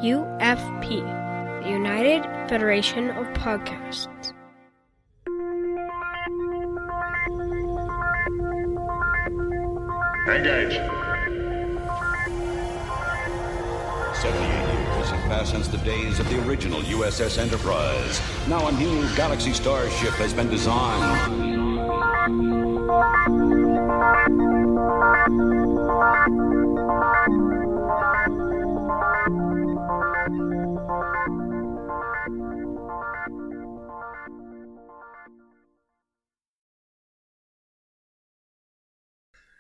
UFP, the United Federation of Podcasts. Engage. 78 years have passed since the days of the original USS Enterprise. Now a new Galaxy starship has been designed.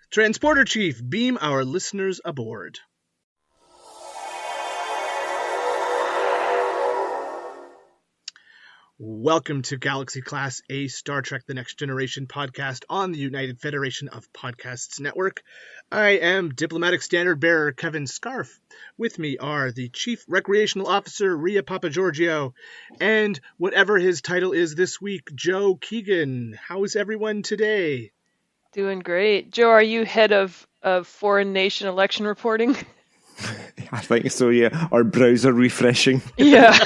Transporter Chief, beam our listeners aboard. Welcome to Galaxy Class A Star Trek The Next Generation podcast on the United Federation of Podcasts Network. I am Diplomatic Standard Bearer Kevin Scharf. With me are the Chief Recreational Officer Ria Papagiorgio and whatever his title is this week, Joe Keegan. How is everyone today? Doing great. Joe, are you head of foreign nation election reporting? I think so, yeah. Or browser refreshing. Yeah.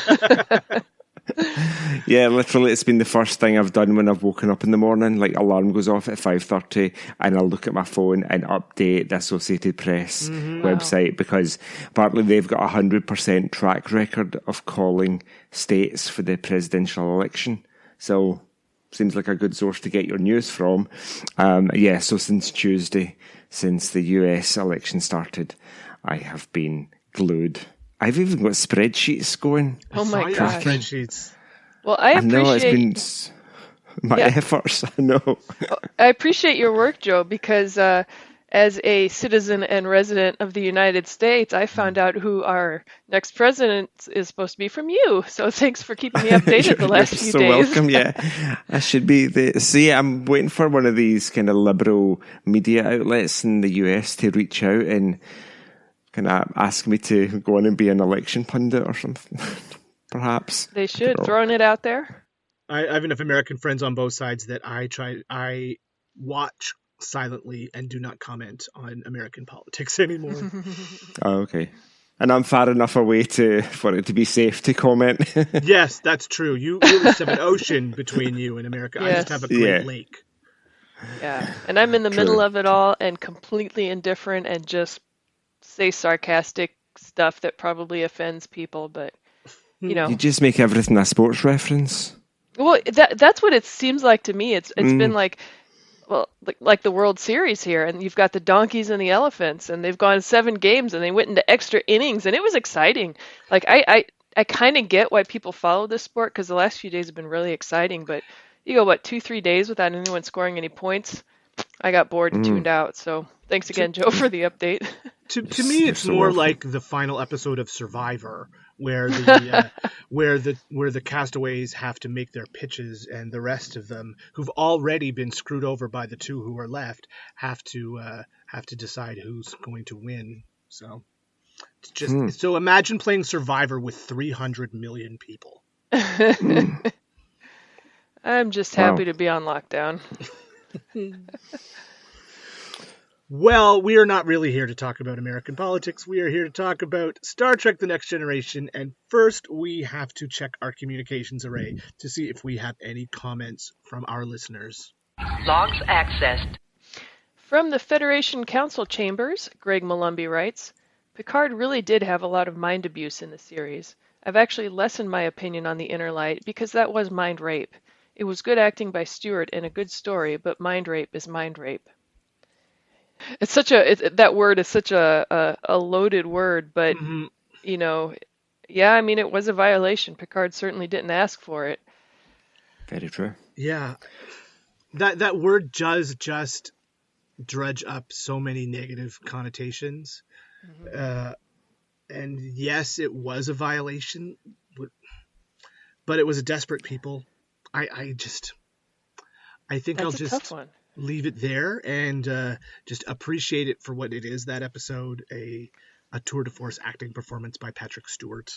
Yeah, literally, it's been the first thing I've done when I've woken up in the morning. Like, alarm goes off at 5:30, and I'll look at my phone and update the Associated Press website, because apparently they've got 100% track record of calling states for the presidential election. So, seems like a good source to get your news from. So since Tuesday, since the US election started, I have been glued. I've even got spreadsheets going. Oh my gosh. Spreadsheets. Well, I know appreciate it's been my efforts. I know. I appreciate your work, Joe, because as a citizen and resident of the United States, I found out who our next president is supposed to be from you. So thanks for keeping me updated the last few so days. Welcome, yeah. I should be I'm waiting for one of these kind of liberal media outlets in the US to reach out and kind of ask me to go on and be an election pundit or something. Perhaps. They should. Throwing it out there. I have enough American friends on both sides that I watch silently and do not comment on American politics anymore. Oh, okay. And I'm far enough away for it to be safe to comment. Yes, that's true. You just have an ocean between you and America. Yes. I just have a great lake. Yeah. And I'm in the middle of it all and completely indifferent and just say sarcastic stuff that probably offends people, but you know. You just make everything a sports reference. Well, that's what it seems like to me. It's been like, well, like the World Series here, and you've got the donkeys and the elephants, and they've gone 7 games, and they went into extra innings, and it was exciting. Like, I kind of get why people follow this sport, because the last few days have been really exciting, but you go, 2-3 days without anyone scoring any points? I got bored and tuned out, so thanks again, Joe, for the update. To me, it's more like the final episode of Survivor, where the where the castaways have to make their pitches, and the rest of them, who've already been screwed over by the 2 who are left, have to decide who's going to win. So it's just so imagine playing Survivor with 300 million people. I'm just happy to be on lockdown. Well, we are not really here to talk about American politics. We are here to talk about Star Trek The Next Generation. And first, we have to check our communications array to see if we have any comments from our listeners. Logs accessed. From the Federation Council chambers, Greg Molumby writes, Picard really did have a lot of mind abuse in the series. I've actually lessened my opinion on the Inner Light because that was mind rape. It was good acting by Stewart and a good story, but mind rape is mind rape. It's that word is such a loaded word, but you know, yeah, I mean, it was a violation. Picard certainly didn't ask for it. Very true. Yeah, that word does just dredge up so many negative connotations, and yes, it was a violation, but it was a desperate people. I think That's I'll a just tough one. Leave it there and just appreciate it for what it is, that episode, a tour de force acting performance by Patrick Stewart.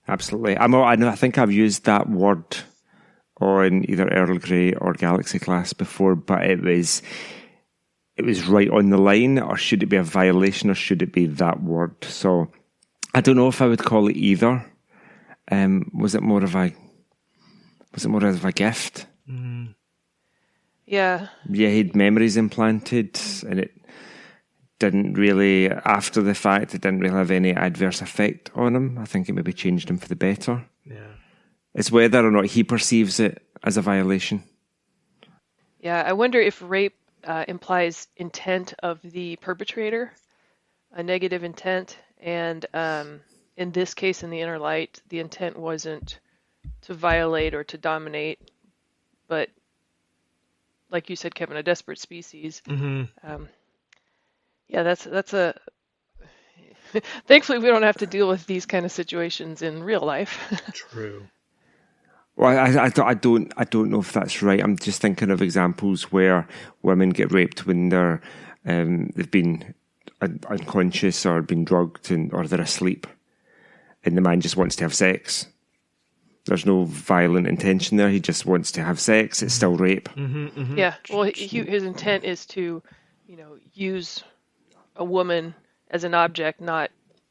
Absolutely. I think I've used that word on either Earl Grey or Galaxy Class before, but it was right on the line. Or should it be a violation, or should it be that word? So I don't know if I would call it either. Was it more of a gift? Mm. Yeah. Yeah, he had memories implanted, and it didn't really, after the fact, it didn't really have any adverse effect on him. I think it maybe changed him for the better. Yeah. It's whether or not he perceives it as a violation. Yeah, I wonder if rape implies intent of the perpetrator, a negative intent, and in this case, in the Inner Light, the intent wasn't to violate or to dominate, but like you said, Kevin, a desperate species. Mm-hmm. Yeah, that's a. Thankfully, we don't have to deal with these kind of situations in real life. True. Well, I don't know if that's right. I'm just thinking of examples where women get raped when they've been unconscious or been drugged or they're asleep, and the man just wants to have sex. There's no violent intention there. He just wants to have sex. It's still rape. Mm-hmm, mm-hmm. Yeah. Well, his intent is to, use a woman as an object, not,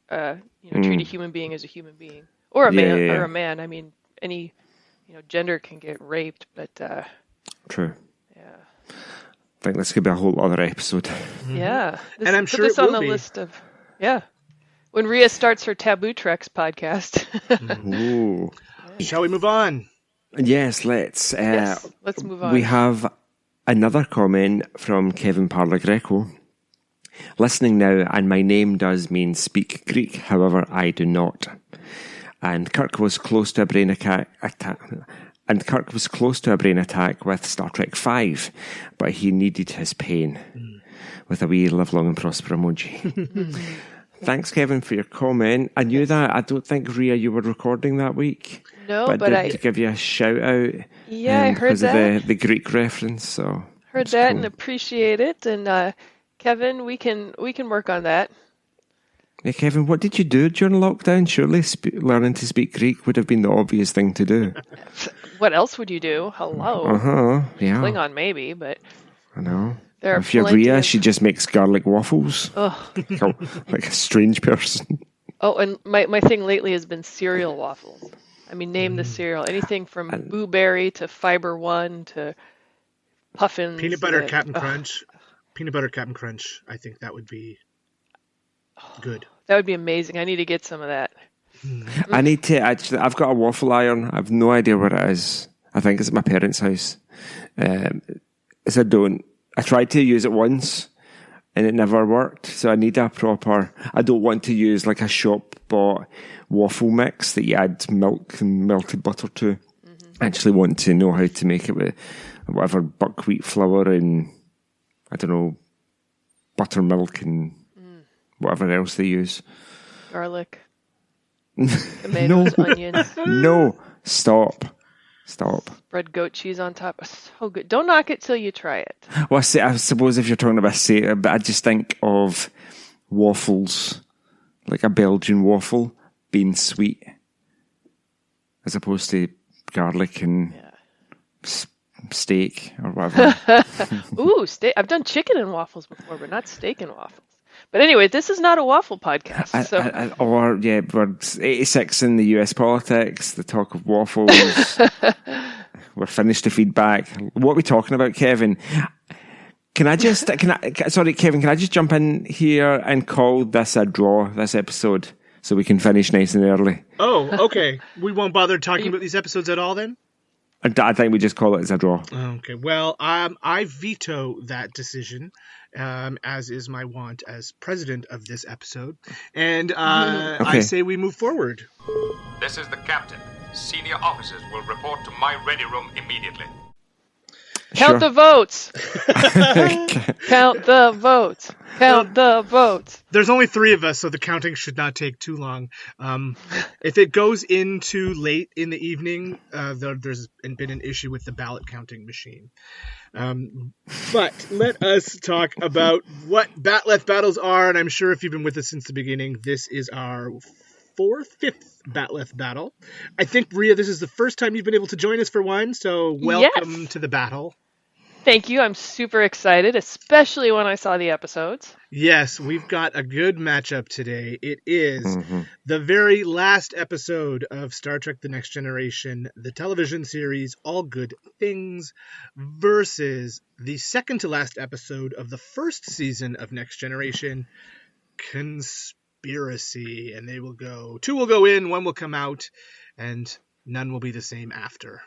treat a human being as a human being, or a man, or a man. I mean, any, gender can get raped, but. True. Yeah. I think this could be a whole other episode. Mm-hmm. Yeah. And I'm sure put this it on will the be. list of. Yeah. When Rhea starts her Taboo Treks podcast. Ooh. Shall we move on? Yes, let's. Yes, let's move on. We have another comment from Kevin Parlagreco. Listening now, and my name does mean speak Greek, however, I do not. And Kirk was close to a brain attack. And Kirk was close to a brain attack with Star Trek V, but he needed his pain. With a wee live long and prosper emoji. Thanks, Kevin, for your comment. I knew that. I don't think, Rhea, you were recording that week. No, but I did give you a shout out. Yeah, I heard because that. Of the Greek reference. So heard that cool. And appreciate it. And Kevin, we can work on that. Yeah, Kevin, what did you do during lockdown? Surely learning to speak Greek would have been the obvious thing to do. What else would you do? Hello. Yeah. Klingon maybe, but I know. There are if you're Rhea, she just makes garlic waffles. Like a strange person. Oh, and my thing lately has been cereal waffles. I mean, name the cereal. Anything from Boo Berry to Fiber One to Puffins. Peanut butter Captain Crunch. Peanut butter Captain Crunch. I think that would be good. That would be amazing. I need to get some of that. I need to actually. I've got a waffle iron. I've no idea where it is. I think it's at my parents' house. I tried to use it once and it never worked. So I need a proper. I don't want to use like a shop bought waffle mix that you add milk and melted butter to. Mm-hmm. I actually want to know how to make it with whatever buckwheat flour and I don't know buttermilk and whatever else they use. Garlic. Tomatoes, onions. No, stop. Spread goat cheese on top. So good. Don't knock it till you try it. Well, I suppose if you're talking about but I just think of waffles, like a Belgian waffle, being sweet, as opposed to garlic and steak or whatever. Ooh, steak. I've done chicken and waffles before, but not steak and waffles. But anyway, this is not a waffle podcast. We're 86 in the US politics, the talk of waffles. We're finished the feedback. What are we talking about, Kevin? Kevin, can I just jump in here and call this a draw, this episode, so we can finish nice and early? Oh, okay. We won't bother talking about these episodes at all then? I think we just call it as a draw. Okay. Well, I veto that decision, as is my wont as president of this episode. And I say we move forward. This is the captain. Senior officers will report to my ready room immediately. Count the votes. Count the votes. Count the votes. There's only 3 of us, so the counting should not take too long. If it goes into late in the evening, there's been an issue with the ballot counting machine. But let us talk about what Batleth battles are, and I'm sure if you've been with us since the beginning, this is our 5th Batleth battle. I think, Rhea, this is the first time you've been able to join us for one, so welcome to the battle. Thank you. I'm super excited, especially when I saw the episodes. Yes, we've got a good matchup today. It is the very last episode of Star Trek The Next Generation, the television series All Good Things, versus the second to last episode of the first season of Next Generation, Conspiracy. And they will go, 2 will go in, 1 will come out, and none will be the same after.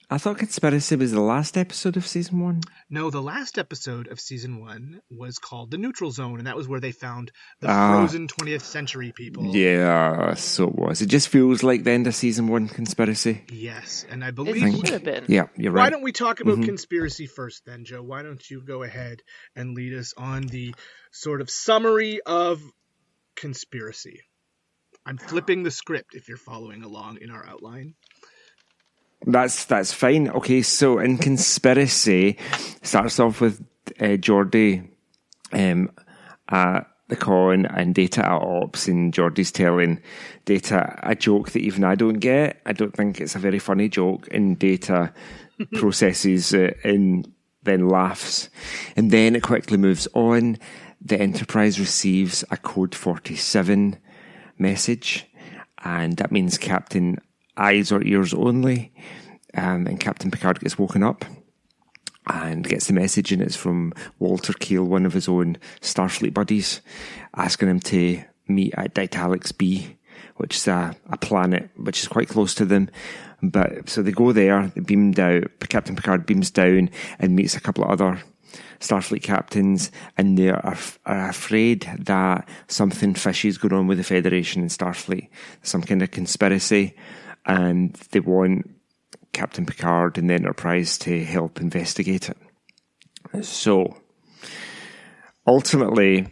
I thought Conspiracy was the last episode of season 1. No, the last episode of season 1 was called The Neutral Zone, and that was where they found the frozen 20th century people. Yeah, so it was. It just feels like the end of season 1 Conspiracy. Yes, and I believe... It should have been. Yeah, you're right. Why don't we talk about Conspiracy first then, Joe? Why don't you go ahead and lead us on the sort of summary of Conspiracy? I'm flipping the script if you're following along in our outline. That's fine. Okay, so in Conspiracy, starts off with Geordi at the con and Data at Ops, and Geordi's telling Data a joke that even I don't get. I don't think it's a very funny joke, and Data processes it and then laughs. And then it quickly moves on. The Enterprise receives a Code 47 message, and that means Captain Eyes or Ears Only. And Captain Picard gets woken up and gets the message, and it's from Walter Keel, one of his own Starfleet buddies, asking him to meet at Ditalics B, which is a planet which is quite close to them. But so they go there, they beamed out, Captain Picard beams down and meets a couple of other Starfleet captains, and they are afraid that something fishy is going on with the Federation and Starfleet, some kind of conspiracy, and they want Captain Picard and the Enterprise to help investigate it. So, ultimately,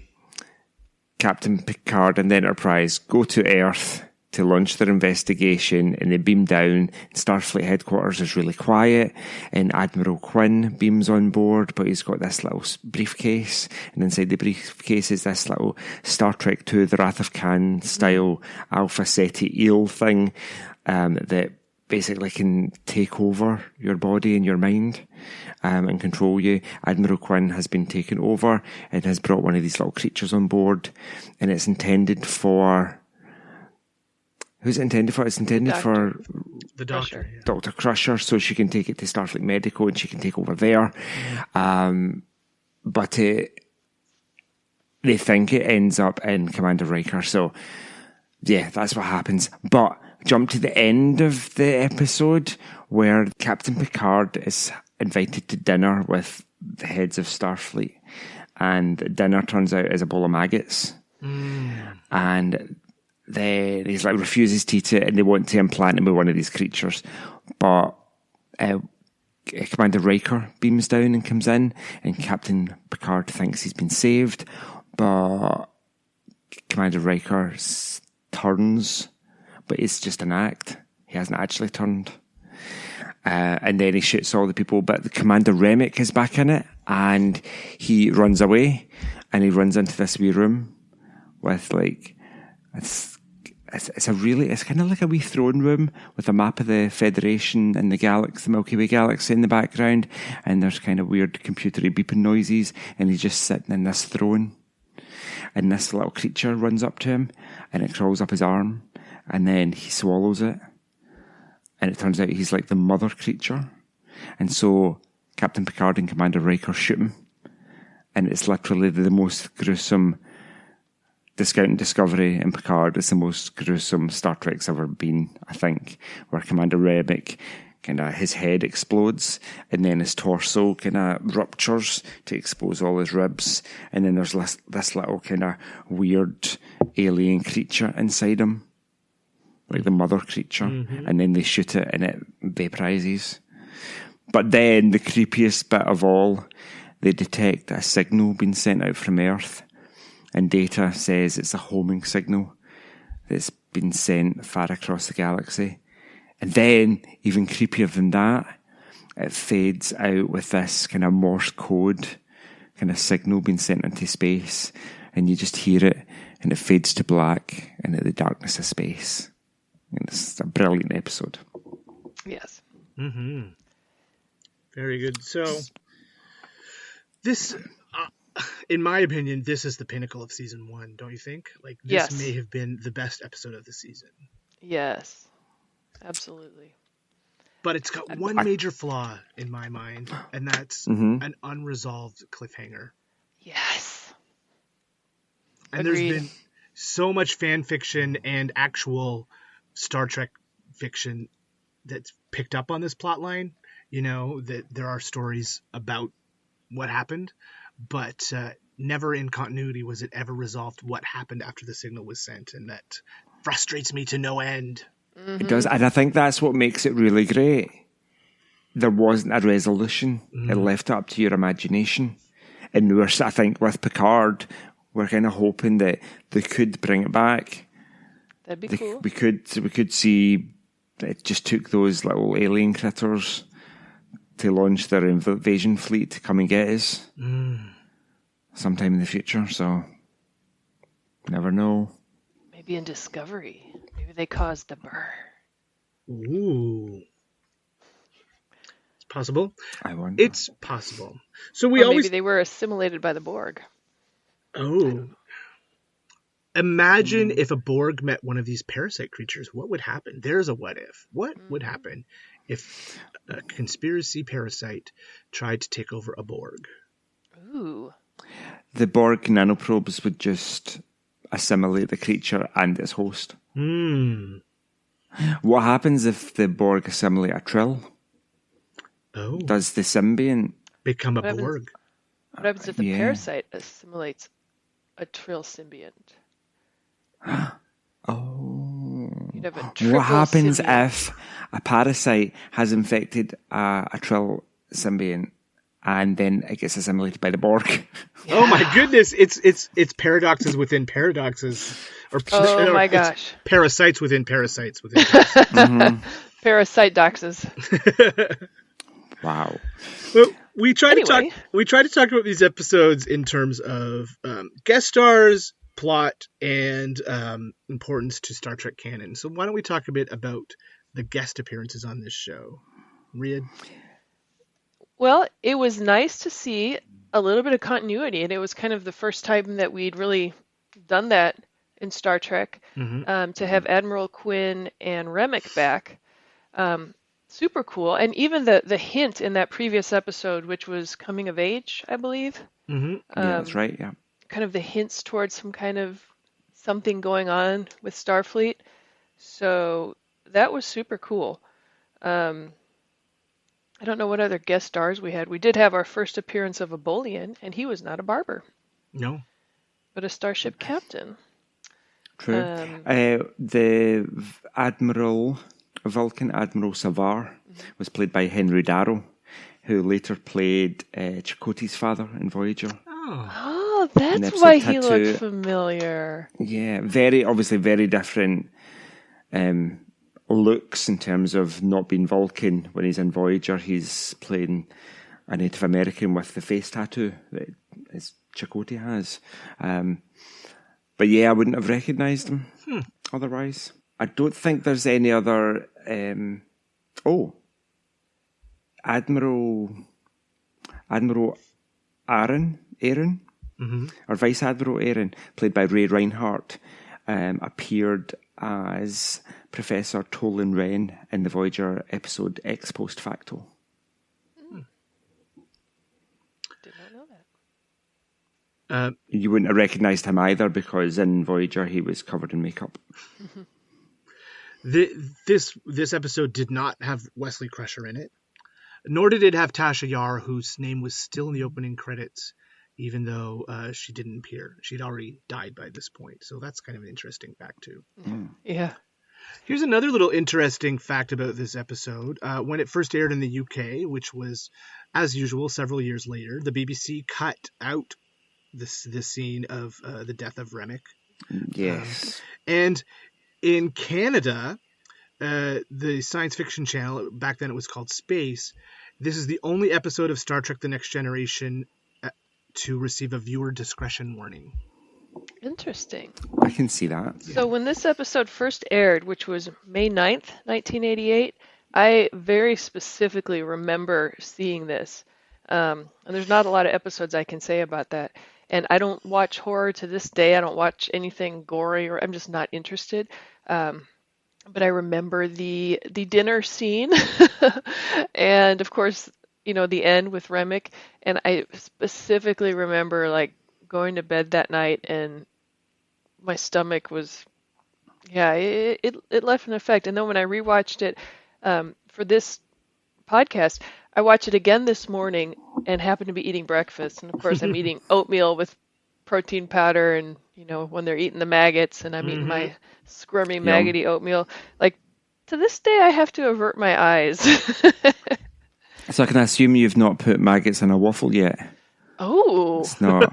Captain Picard and the Enterprise go to Earth to launch their investigation, and they beam down. Starfleet headquarters is really quiet, and Admiral Quinn beams on board, but he's got this little briefcase, and inside the briefcase is this little Star Trek II, the Wrath of Khan style Alpha Ceti eel thing that basically can take over your body and your mind and control you. Admiral Quinn has been taken over and has brought one of these little creatures on board, and it's intended for... Who's it intended for? It's intended for the Doctor. Crusher. Dr. Crusher, so she can take it to Starfleet Medical and she can take over there. But they think it ends up in Commander Riker. So, yeah, that's what happens. But jump to the end of the episode where Captain Picard is invited to dinner with the heads of Starfleet. And dinner turns out as a bowl of maggots. And he's like refuses to eat it, and they want to implant him with one of these creatures. But Commander Riker beams down and comes in, and Captain Picard thinks he's been saved, but Commander Riker turns, but it's just an act. He hasn't actually turned. And then he shoots all the people, but the Commander Remick is back in it, and he runs away, and he runs into this wee room with like... It's kind of like a wee throne room with a map of the Federation and the galaxy, the Milky Way galaxy in the background, and there's kind of weird computery beeping noises, and he's just sitting in this throne, and this little creature runs up to him, and it crawls up his arm, and then he swallows it, and it turns out he's like the mother creature, and so Captain Picard and Commander Riker shoot him, and it's literally the most gruesome... Discounting Discovery and Picard is the most gruesome Star Trek's ever been, I think, where Commander Remick, his head explodes, and then his torso ruptures to expose all his ribs, and then there's this little weird alien creature inside him, like the mother creature, and then they shoot it and it vaporizes. But then, the creepiest bit of all, they detect a signal being sent out from Earth, and Data says it's a homing signal that's been sent far across the galaxy. And then, even creepier than that, it fades out with this Morse code signal being sent into space, and you just hear it, and it fades to black into the darkness of space. And it's a brilliant episode. Yes. Mm-hmm. Very good. So, this, in my opinion, this is the pinnacle of season 1, don't you think? Like, this Yes. may have been the best episode of the season. Yes, absolutely. But it's got one major flaw in my mind, and that's an unresolved cliffhanger. Yes. And Agreed. there's been so much fan fiction and actual Star Trek fiction that's picked up on this plot line, that there are stories about what happened, but never in continuity was it ever resolved what happened after the signal was sent, and that frustrates me to no end. It does, and I think that's what makes it really great. There wasn't a resolution. It left it up to your imagination. And I think with Picard, we're kind of hoping that they could bring it back. That'd be cool. We could see it just took those little alien critters to launch their invasion fleet to come and get us sometime in the future. So, never know. Maybe in Discovery. Maybe they caused the burn. Ooh. It's possible. I wonder. It's possible. So Maybe they were assimilated by the Borg. Oh. Imagine if a Borg met one of these parasite creatures. What would happen? There's a what if. What would happen if a conspiracy parasite tried to take over a Borg? Ooh. The Borg nanoprobes would just assimilate the creature and its host. What happens if the Borg assimilate a Trill? Oh. Does the symbiont become a Borg? What happens if the parasite assimilates a Trill symbiont? You'd have a triple What happens symbiont. if a parasite has infected a Trill symbiont and then it gets assimilated by the Borg? Oh my goodness! It's paradoxes within paradoxes, Oh my gosh! Parasites within parasites within parasites. Parasite doxes. Wow. Well, we try to talk about these episodes in terms of guest stars, plot, and importance to Star Trek canon. So why don't we talk a bit about the guest appearances on this show? Rhea? Well, it was nice to see a little bit of continuity, and it was kind of the first time that we'd really done that in Star Trek. To have Admiral Quinn and Remick back. Super cool. And even the hint in that previous episode, which was coming of age, I believe. Yeah, that's right, yeah. Kind of the hints towards some kind of something going on with Starfleet. So that was super cool. I don't know what other guest stars we had. We did have our first appearance of a Bolian, and he was not a barber. No. But a starship captain. True. The Vulcan Admiral Savar was played by Henry Darrow, who later played Chakotay's father in Voyager. Oh, that's why he looked familiar. Yeah, very different looks in terms of not being Vulcan. When he's in Voyager, he's playing a Native American with the face tattoo that Chakotay has. But yeah, I wouldn't have recognised him otherwise. I don't think there's any other... Admiral Aaron, or Vice Admiral Aaron, played by Ray Reinhardt, appeared as Professor Tolan Wren in the Voyager episode Ex Post Facto. Did not know that. You wouldn't have recognised him either because in Voyager he was covered in makeup. This episode did not have Wesley Crusher in it, nor did it have Tasha Yar, whose name was still in the opening credits, even though she didn't appear. She'd already died by this point, so that's kind of an interesting fact too. Yeah. Here's another little interesting fact about this episode. When it first aired in the UK, which was, as usual, several years later, the BBC cut out this scene of the death of Remick. Yes. And in Canada, the science fiction channel, back then it was called Space, this is the only episode of Star Trek The Next Generation to receive a viewer discretion warning. Interesting. I can see that. So when this episode first aired, which was May 9th, 1988, I very specifically remember seeing this. And there's not a lot of episodes I can say about that. And I don't watch horror to this day. I don't watch anything gory, or I'm just not interested. But I remember the dinner scene, and of course, the end with Remick. And I specifically remember like going to bed that night, and my stomach was, it left an effect. And then when I rewatched it for this podcast, I watched it again this morning and happened to be eating breakfast. And of course, I'm eating oatmeal with protein powder, and when they're eating the maggots, and I'm eating my squirmy, maggoty oatmeal. Like, to this day, I have to avert my eyes. So I can assume you've not put maggots in a waffle yet. Oh. It's not.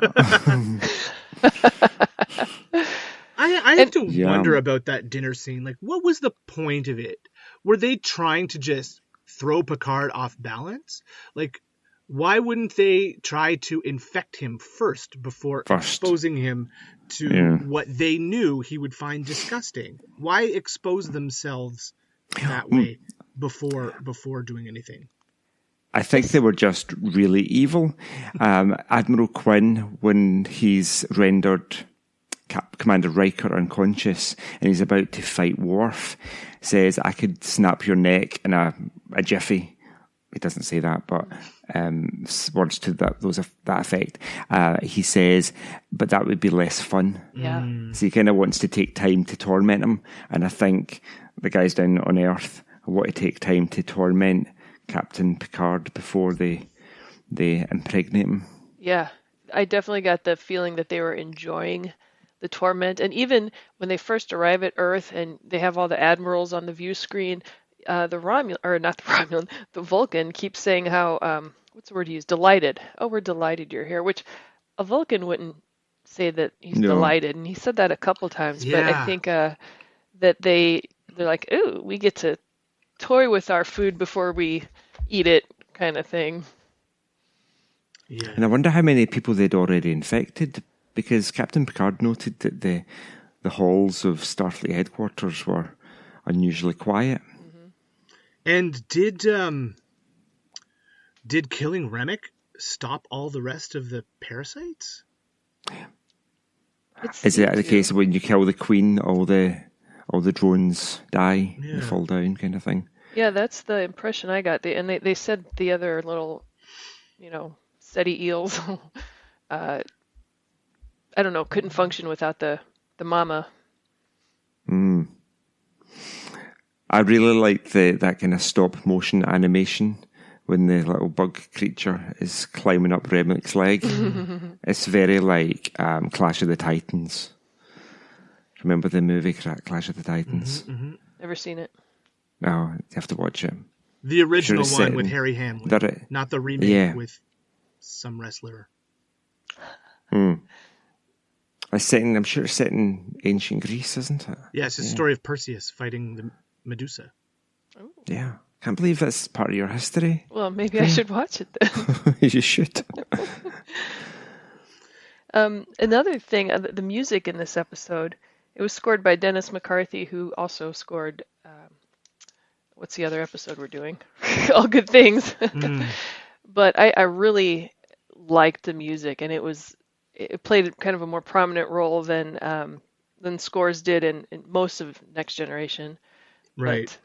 I have to wonder about that dinner scene. Like, what was the point of it? Were they trying to just throw Picard off balance? Like, why wouldn't they try to infect him first before exposing him to what they knew he would find disgusting? Why expose themselves that way before doing anything? I think they were just really evil. Admiral Quinn, when he's rendered Commander Riker unconscious and he's about to fight Worf, says, "I could snap your neck in a jiffy." He doesn't say that, but words to that effect. He says, but that would be less fun. Yeah. So he kind of wants to take time to torment him. And I think the guys down on Earth want to take time to torment Captain Picard before they impregnate him. Yeah, I definitely got the feeling that they were enjoying the torment. And even when they first arrive at Earth and they have all the admirals on the view screen, the Vulcan keeps saying how, what's the word he used? Delighted. Oh, we're delighted you're here, which a Vulcan wouldn't say that he's delighted. And he said that a couple times, but I think that they're like, ooh, we get to toy with our food before we eat it, kind of thing. Yeah. And I wonder how many people they'd already infected, because Captain Picard noted that the halls of Starfleet headquarters were unusually quiet. And did killing Remick stop all the rest of the parasites? Is that the case when you kill the queen, all the drones die, they fall down, kind of thing? Yeah, that's the impression I got. They said the other little, SETI eels, I don't know, couldn't function without the mama. I really like that kind of stop motion animation when the little bug creature is climbing up Remick's leg. It's very like Clash of the Titans. Remember the movie Clash of the Titans? Never seen it. No, you have to watch it. The original one with Harry Hamlin, not the remake with some wrestler. I'm sure it's set in ancient Greece, isn't it? Yeah, it's the story of Perseus fighting the Medusa. Oh. Yeah. Can't believe that's part of your history. Well, maybe I should watch it then. You should. Another thing, the music in this episode, it was scored by Dennis McCarthy, who also scored, what's the other episode we're doing? All Good Things. But I really liked the music, and it played kind of a more prominent role than scores did in most of Next Generation. Right. But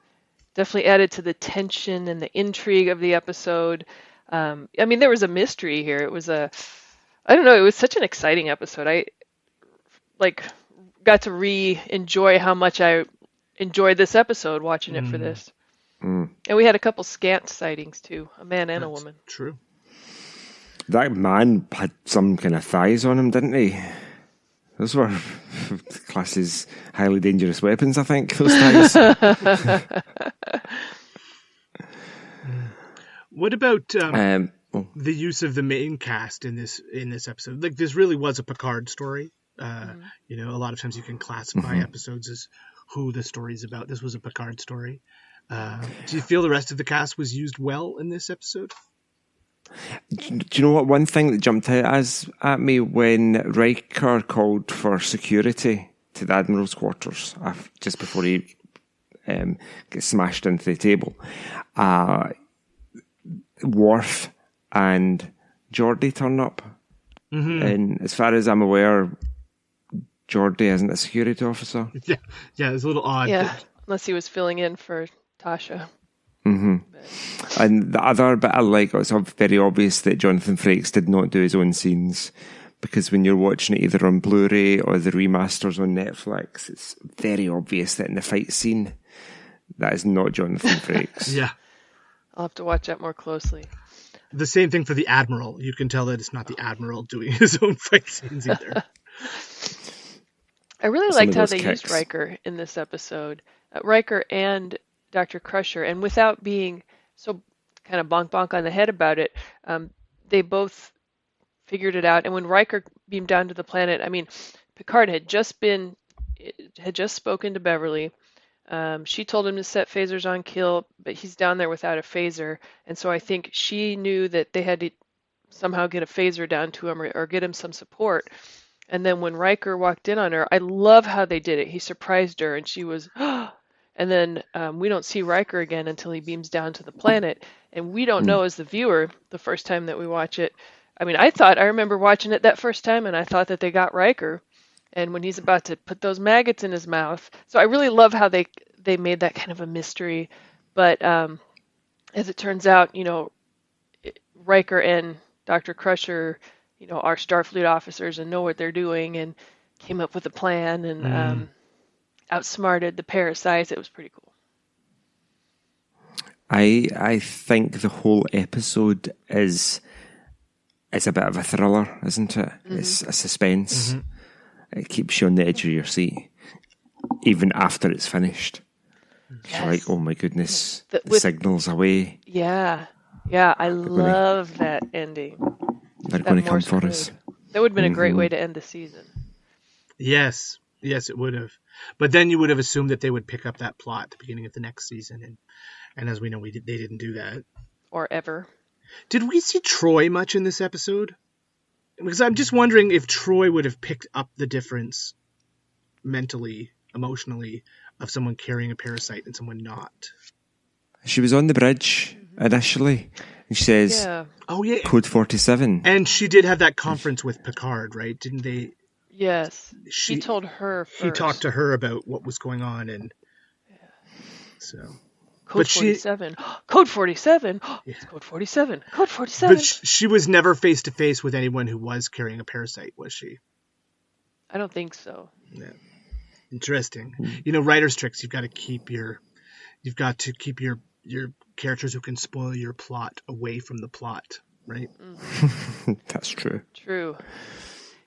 definitely added to the tension and the intrigue of the episode. I mean, there was a mystery here. It was it was such an exciting episode. I got to enjoy how much I enjoyed this episode watching it for this. And we had a couple scant sightings too, a man and a woman. True. That man had some kind of thighs on him, didn't he? Those were classed highly dangerous weapons, I think, those thighs. What about the use of the main cast in this episode? Like, this really was a Picard story. A lot of times you can classify episodes as who the story's about. This was a Picard story. Do you feel the rest of the cast was used well in this episode? Do you know what? One thing that jumped out at me when Riker called for security to the Admiral's quarters just before he gets smashed into the table. Worf and Geordi turn up. Mm-hmm. And as far as I'm aware, Geordi isn't a security officer. Yeah, it's a little odd. Yeah, unless he was filling in for Tasha. Mm-hmm. And the other bit I like, it's very obvious that Jonathan Frakes did not do his own scenes, because when you're watching it either on Blu-ray or the remasters on Netflix, it's very obvious that in the fight scene, that is not Jonathan Frakes. Yeah. I'll have to watch that more closely. The same thing for the Admiral. You can tell that it's not the Admiral doing his own fight scenes either. I really liked how they used Riker in this episode. Riker and Dr. Crusher, and without being so kind of bonk on the head about it, they both figured it out. And when Riker beamed down to the planet, I mean, Picard had just spoken to Beverly. She told him to set phasers on kill, but he's down there without a phaser, and so I think she knew that they had to somehow get a phaser down to him or get him some support. And then when Riker walked in on her, I love how they did it. He surprised her, and she was, and then we don't see Riker again until he beams down to the planet, and we don't know as the viewer the first time that we watch it. I mean, I remember watching it that first time, and I thought that they got Riker, and when he's about to put those maggots in his mouth. So I really love how they made that kind of a mystery. But as it turns out, Riker and Dr. Crusher, are Starfleet officers and know what they're doing and came up with a plan and outsmarted the parasites. It was pretty cool. I think the whole episode is a bit of a thriller, isn't it? Mm-hmm. It's a suspense. Mm-hmm. It keeps you on the edge of your seat, even after it's finished. Yes. You're like, oh my goodness, the signal's away. Yeah, I love that ending. They're going to come for us. That would have been a great way to end the season. Yes, it would have. But then you would have assumed that they would pick up that plot at the beginning of the next season, and as we know, they didn't do that. Or ever. Did we see Troy much in this episode? Because I'm just wondering if Troy would have picked up the difference mentally, emotionally, of someone carrying a parasite and someone not. She was on the bridge initially, and she says, "Oh yeah, Code 47." And she did have that conference with Picard, right? Didn't they? Yes. He told her first. He talked to her about what was going on, and so. Code 47. Code 47. It's Code 47. Code 47. But she was never face to face with anyone who was carrying a parasite, was she? I don't think so. Yeah. Interesting. Writer's tricks. You've got to keep your characters who can spoil your plot away from the plot, right? Mm-hmm. That's true. True.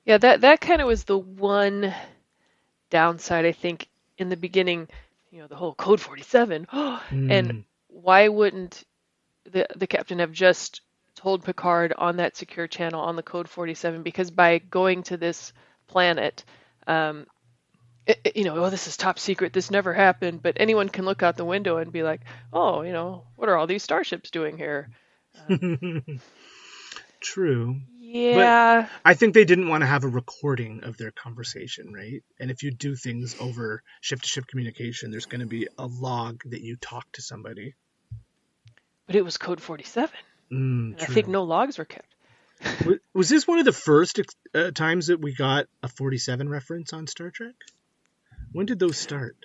Yeah, that kind of was the one downside, I think, in the beginning. The whole Code 47. And why wouldn't the captain have just told Picard on that secure channel on the Code 47? Because by going to this planet, this is top secret, this never happened, but anyone can look out the window and be like, what are all these starships doing here? True. Yeah. But I think they didn't want to have a recording of their conversation, right? And if you do things over ship-to-ship communication, there's going to be a log that you talk to somebody. But it was Code 47. I think no logs were kept. Was this one of the first times that we got a 47 reference on Star Trek? When did those start?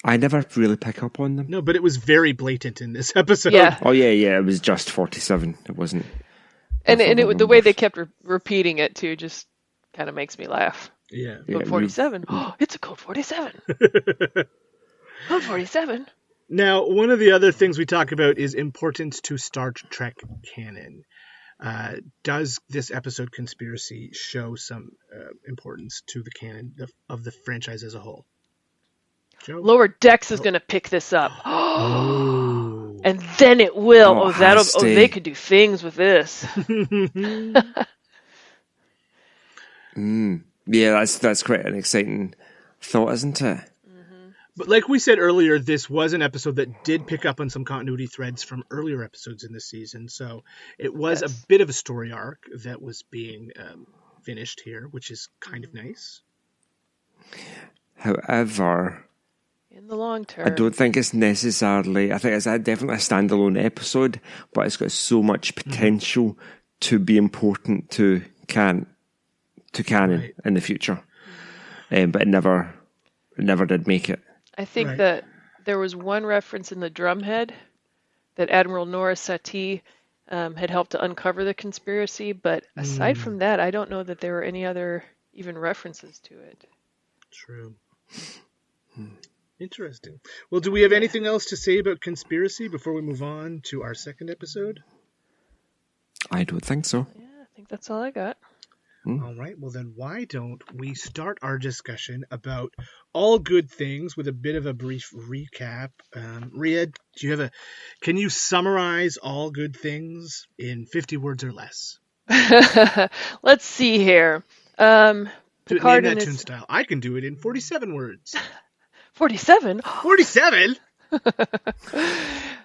I never really pick up on them. No, but it was very blatant in this episode. Yeah. Oh, yeah. It was just 47. It wasn't. And the way they kept repeating it, too, just kind of makes me laugh. Yeah. Code 47. It's a Code 47. Code 47. Now, one of the other things we talk about is importance to Star Trek canon. Does this episode Conspiracy show some importance to the canon of the franchise as a whole? Joe? Lower Decks is going to pick this up. And then it will. They could do things with this. Yeah, that's quite an exciting thought, isn't it? But like we said earlier, this was an episode that did pick up on some continuity threads from earlier episodes in this season. So it was a bit of a story arc that was being finished here, which is kind of nice. However, in the long term, I don't think it's necessarily. I think it's definitely a standalone episode, but it's got so much potential to be important to canon in the future. But it never did make it. I think that there was one reference in the Drumhead that Admiral Nora Satie had helped to uncover the conspiracy, but aside from that, I don't know that there were any other even references to it. True. Interesting. Well, do we have anything else to say about conspiracy before we move on to our second episode? I don't think so. Yeah, I think that's all I got. All right. Well, then why don't we start our discussion about All Good Things with a bit of a brief recap? Rhea, can you summarize All Good Things in 50 words or less? Let's see here. Name that tune style. I can do it in 47 words. 47? 47?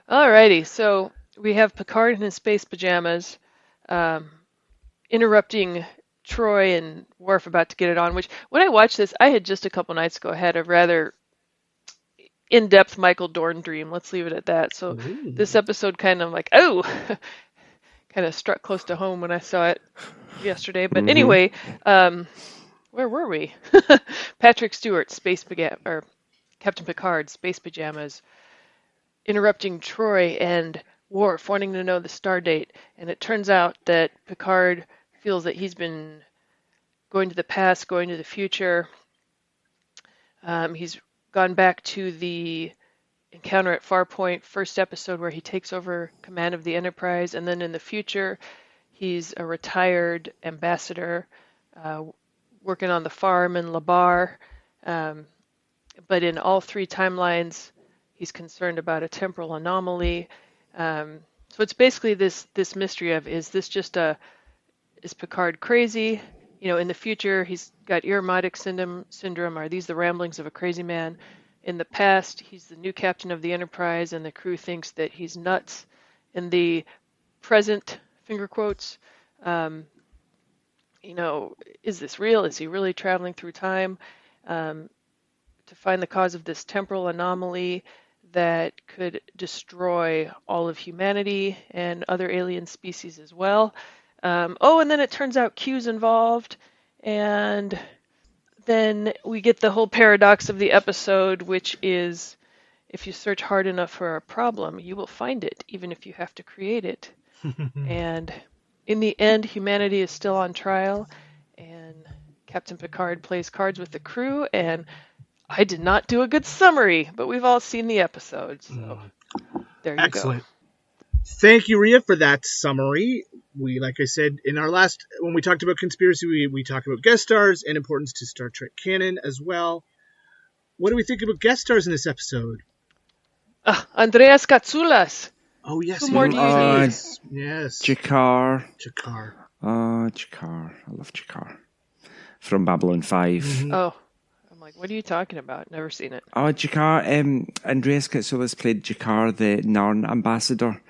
Alrighty, so we have Picard in his space pajamas, interrupting Troy and Worf about to get it on, which when I watched this, I had just a couple nights ago had a rather in-depth Michael Dorn dream. Let's leave it at that. So this episode kind of like, kind of struck close to home when I saw it yesterday. But anyway, where were we? Patrick Stewart, Captain Picard, space pajamas, interrupting Troy and Worf, wanting to know the star date. And it turns out that Picard feels that he's been going to the past, going to the future. He's gone back to the encounter at Farpoint, first episode where he takes over command of the Enterprise, and then in the future, he's a retired ambassador working on the farm in Labar. But in all three timelines, he's concerned about a temporal anomaly. So it's basically this mystery of, is Picard crazy? In the future, he's got Irumodic syndrome. Are these the ramblings of a crazy man? In the past, he's the new captain of the Enterprise, and the crew thinks that he's nuts. In the present, finger quotes, is this real? Is he really traveling through time to find the cause of this temporal anomaly that could destroy all of humanity and other alien species as well? And then it turns out Q's involved, and then we get the whole paradox of the episode, which is if you search hard enough for a problem, you will find it, even if you have to create it. And in the end, humanity is still on trial, and Captain Picard plays cards with the crew, and I did not do a good summary, but we've all seen the episode, so there you Excellent. Go. Thank you, Rhea, for that summary. We, like I said, when we talked about conspiracy, we talked about guest stars and importance to Star Trek canon as well. What do we think about guest stars in this episode? Andreas Katsoulas. Oh, yes. Who more do you need? Yes. Jakar. Oh, Jakar. I love Jakar. From Babylon 5. Mm-hmm. Oh. I'm like, what are you talking about? Never seen it. Oh, Jakar. Andreas Katsoulas played Jakar, the Narn ambassador,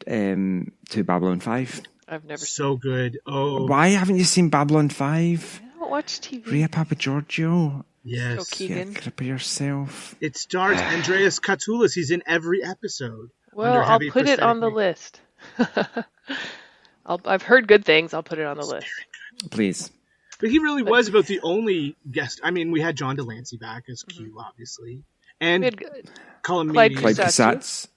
to Babylon 5. I've never seen it. Good. Oh. Why haven't you seen Babylon 5? I don't watch TV. Rhea Papagiorgio. Yes. Keegan. Grip yourself. It stars Andreas Katsoulas. He's in every episode. Well, I'll put it on the list. I've heard good things. I'll put it on the list. Please. But he really was about the only guest. I mean, we had John Delancey back as Q, obviously. And Clyde Kusatsu,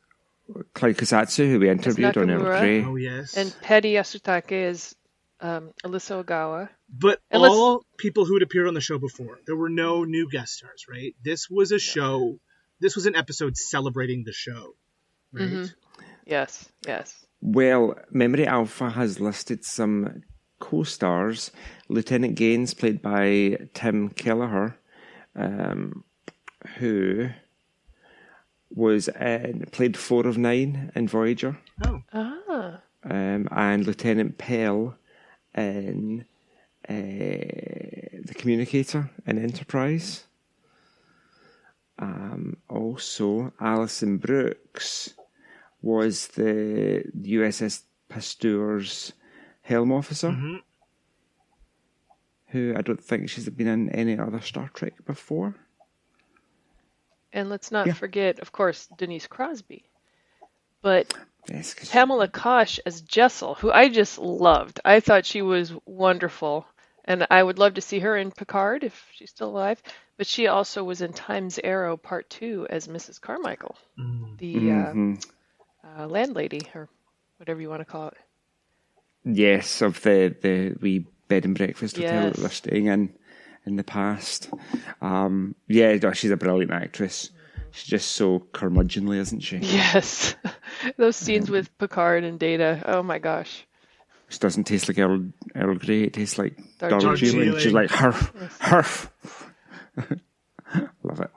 who we interviewed on Earl Grey. Oh, yes. And Patty Yasutake is Alyssa Ogawa. But all people who had appeared on the show before. There were no new guest stars, right? This was a show. This was an episode celebrating the show, right? Mm-hmm. Yes. Well, Memory Alpha has listed some co-stars. Lieutenant Gaines, played by Tim Kelleher, who was played 4 of 9 in Voyager. Oh. And Lieutenant Pell in The Communicator in Enterprise. Also, Alison Brooks was the USS Pasteur's helm officer, who I don't think she's been in any other Star Trek before. And let's not forget, of course, Denise Crosby. But Yes, 'cause Pamela Kosh as Jessel, who I just loved. I thought she was wonderful. And I would love to see her in Picard if she's still alive. But she also was in Time's Arrow Part 2 as Mrs. Carmichael, the landlady, or whatever you want to call it. yes, of the wee bed and breakfast hotel that Yes. they're staying in the past. Yeah, no, she's a brilliant actress. She's just so curmudgeonly, isn't she? Yes. Those scenes with Picard and Data, oh my gosh. It doesn't taste like Earl Grey. It tastes like Darjeeling. Darjeeling. She's like, herf. Love it.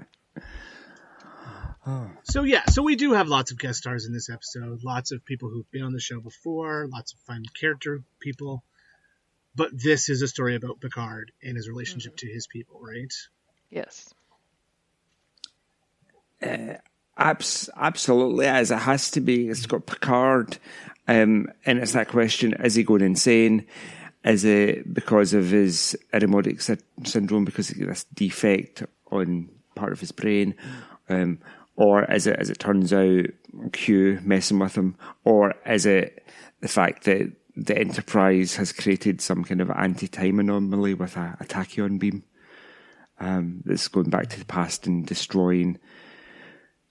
So we do have lots of guest stars in this episode. Lots of people who've been on the show before. Lots of fun character people. But this is a story about Picard and his relationship to his people, right? Yes. Absolutely, as it has to be. It's got Picard, and it's that question: is he going insane? Is it because of his Irimotic syndrome, because of this defect on part of his brain, or is it, as it turns out, Q messing with him, or is it the fact that the Enterprise has created some kind of anti-time anomaly with a tachyon beam that's going back to the past and destroying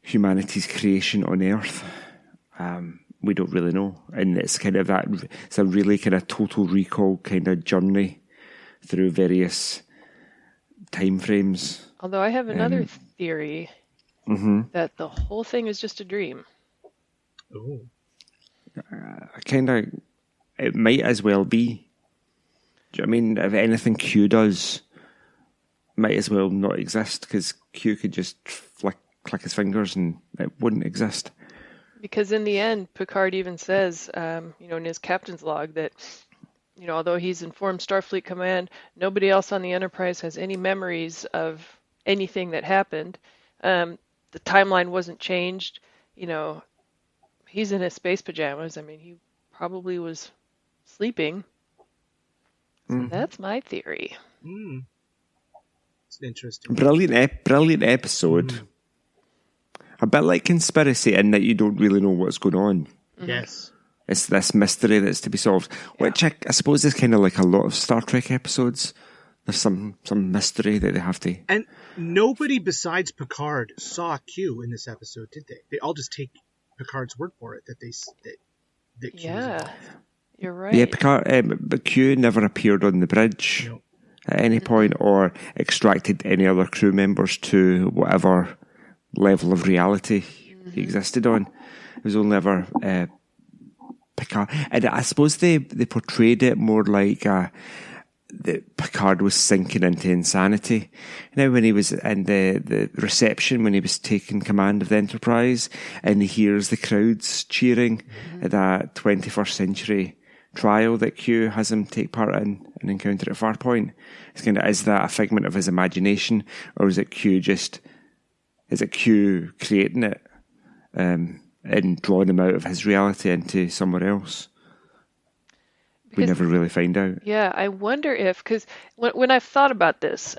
humanity's creation on Earth? We don't really know, and it's kind of that. It's a really kind of Total Recall kind of journey through various time frames. Although I have another theory that the whole thing is just a dream. Oh. It might as well be. Do you know what I mean? If anything Q does, might as well not exist, because Q could just click his fingers and it wouldn't exist. Because in the end, Picard even says, in his captain's log that, although he's informed Starfleet Command, nobody else on the Enterprise has any memories of anything that happened. The timeline wasn't changed. He's in his space pajamas. I mean, he probably was sleeping. So that's my theory. It's interesting. Brilliant episode. A bit like Conspiracy, in that you don't really know what's going on. Yes. It's this mystery that's to be solved, which I suppose is kind of like a lot of Star Trek episodes. There's some mystery that they have to... And nobody besides Picard saw Q in this episode, did they? They all just take Picard's word for it that Q is alive. You're right. Yeah, Picard, but Q never appeared on the bridge at any point, or extracted any other crew members to whatever level of reality he existed on. It was only ever Picard. And I suppose they portrayed it more like that Picard was sinking into insanity. Now, when he was in the reception, when he was taking command of the Enterprise, and he hears the crowds cheering at that 21st century trial that Q has him take part in and encounter at Farpoint, it's kind of, is that a figment of his imagination, or is it Q creating it and drawing him out of his reality into somewhere else? We never really find out. Yeah, I wonder if, because when I've thought about this,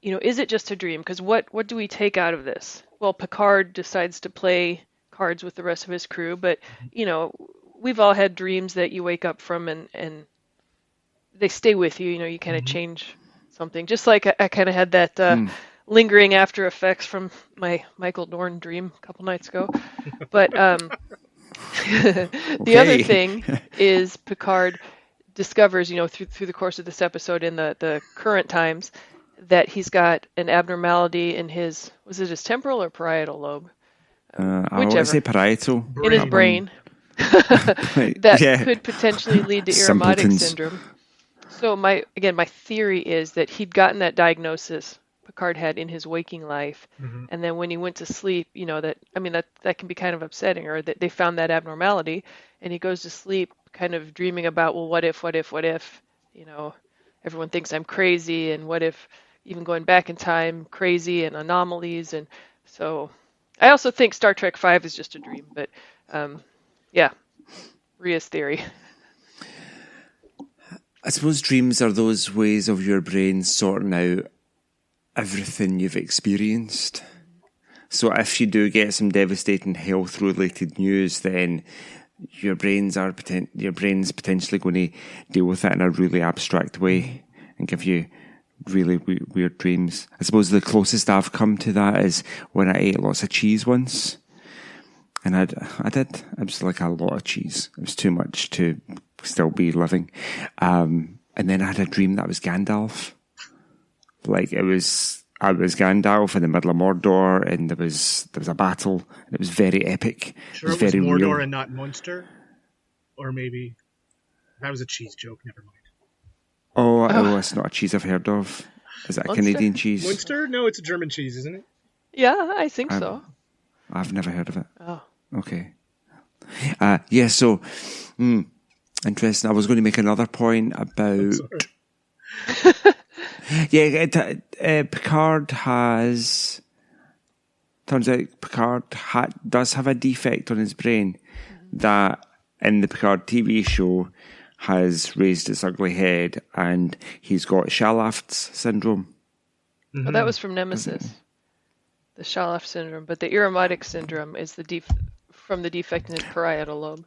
is it just a dream? Because what do we take out of this? Well, Picard decides to play cards with the rest of his crew, but, we've all had dreams that you wake up from and they stay with you. You kind of change something. Just like I kind of had that lingering after effects from my Michael Dorn dream a couple nights ago. But the other thing is Picard discovers, through the course of this episode in the current times, that he's got an abnormality in his temporal or parietal lobe? I want to say parietal. In his brain. That could potentially lead to Irimotic syndrome. So my theory is that he'd gotten that diagnosis Picard had in his waking life, and then when he went to sleep, that can be kind of upsetting, or that they found that abnormality, and he goes to sleep kind of dreaming about, well, what if, everyone thinks I'm crazy, and what if, even going back in time, crazy and anomalies, and so I also think Star Trek V is just a dream, but Rhea's theory. I suppose dreams are those ways of your brain sorting out everything you've experienced. So if you do get some devastating health-related news, then your brain's potentially going to deal with it in a really abstract way and give you really weird dreams. I suppose the closest I've come to that is when I ate lots of cheese once. And I was like a lot of cheese. It was too much to still be living. And then I had a dream that I was Gandalf. Like I was Gandalf in the middle of Mordor, and there was a battle, and it was very epic. Sure, it was very Mordor real. and not Munster? Or maybe that was a cheese joke, never mind. Oh, it's not a cheese I've heard of. Is that a Munster? Canadian cheese? Munster? No, it's a German cheese, isn't it? Yeah, I think so. I've never heard of it. Oh. Okay. So, interesting. I was going to make another point about... Picard has... Turns out Picard does have a defect on his brain that in the Picard TV show has raised its ugly head, and he's got Scharf's syndrome. Well, that was from Nemesis, the Scharf syndrome, but the Irumodic syndrome is from the defect in his parietal lobe.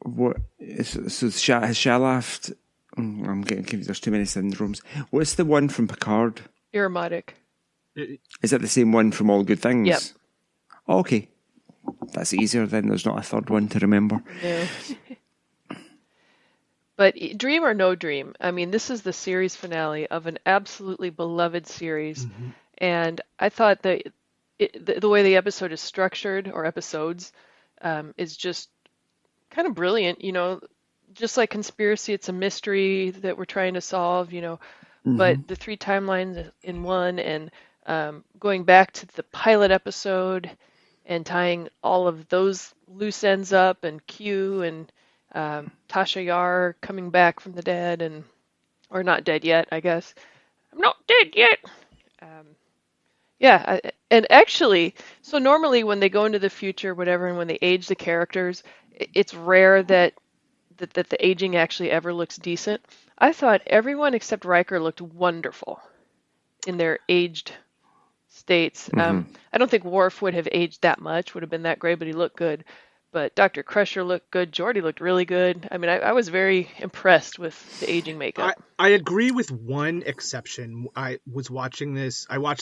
What? So has Scharf... I'm getting confused. There's too many syndromes. What's the one from Picard? Irumodic. Is that the same one from All Good Things? Yep. Oh, okay. That's easier then. There's not a third one to remember. No. But dream or no dream, I mean, this is the series finale of an absolutely beloved series. Mm-hmm. And I thought that the way the episode is structured, or episodes, is just kind of brilliant. You know, just like Conspiracy, it's a mystery that we're trying to solve, you know. Mm-hmm. But the 3 timelines in one, and going back to the pilot episode and tying all of those loose ends up, and Q and Tasha Yar coming back from the dead, or not dead yet, I guess. I'm not dead yet. And actually, so normally when they go into the future, whatever, and when they age the characters, it's rare that the aging actually ever looks decent. I thought everyone except Riker looked wonderful in their aged states. Mm-hmm. I don't think Worf would have aged that much, would have been that great, but he looked good. But Dr. Crusher looked good. Geordi looked really good. I mean, I was very impressed with the aging makeup. I agree with one exception. I watched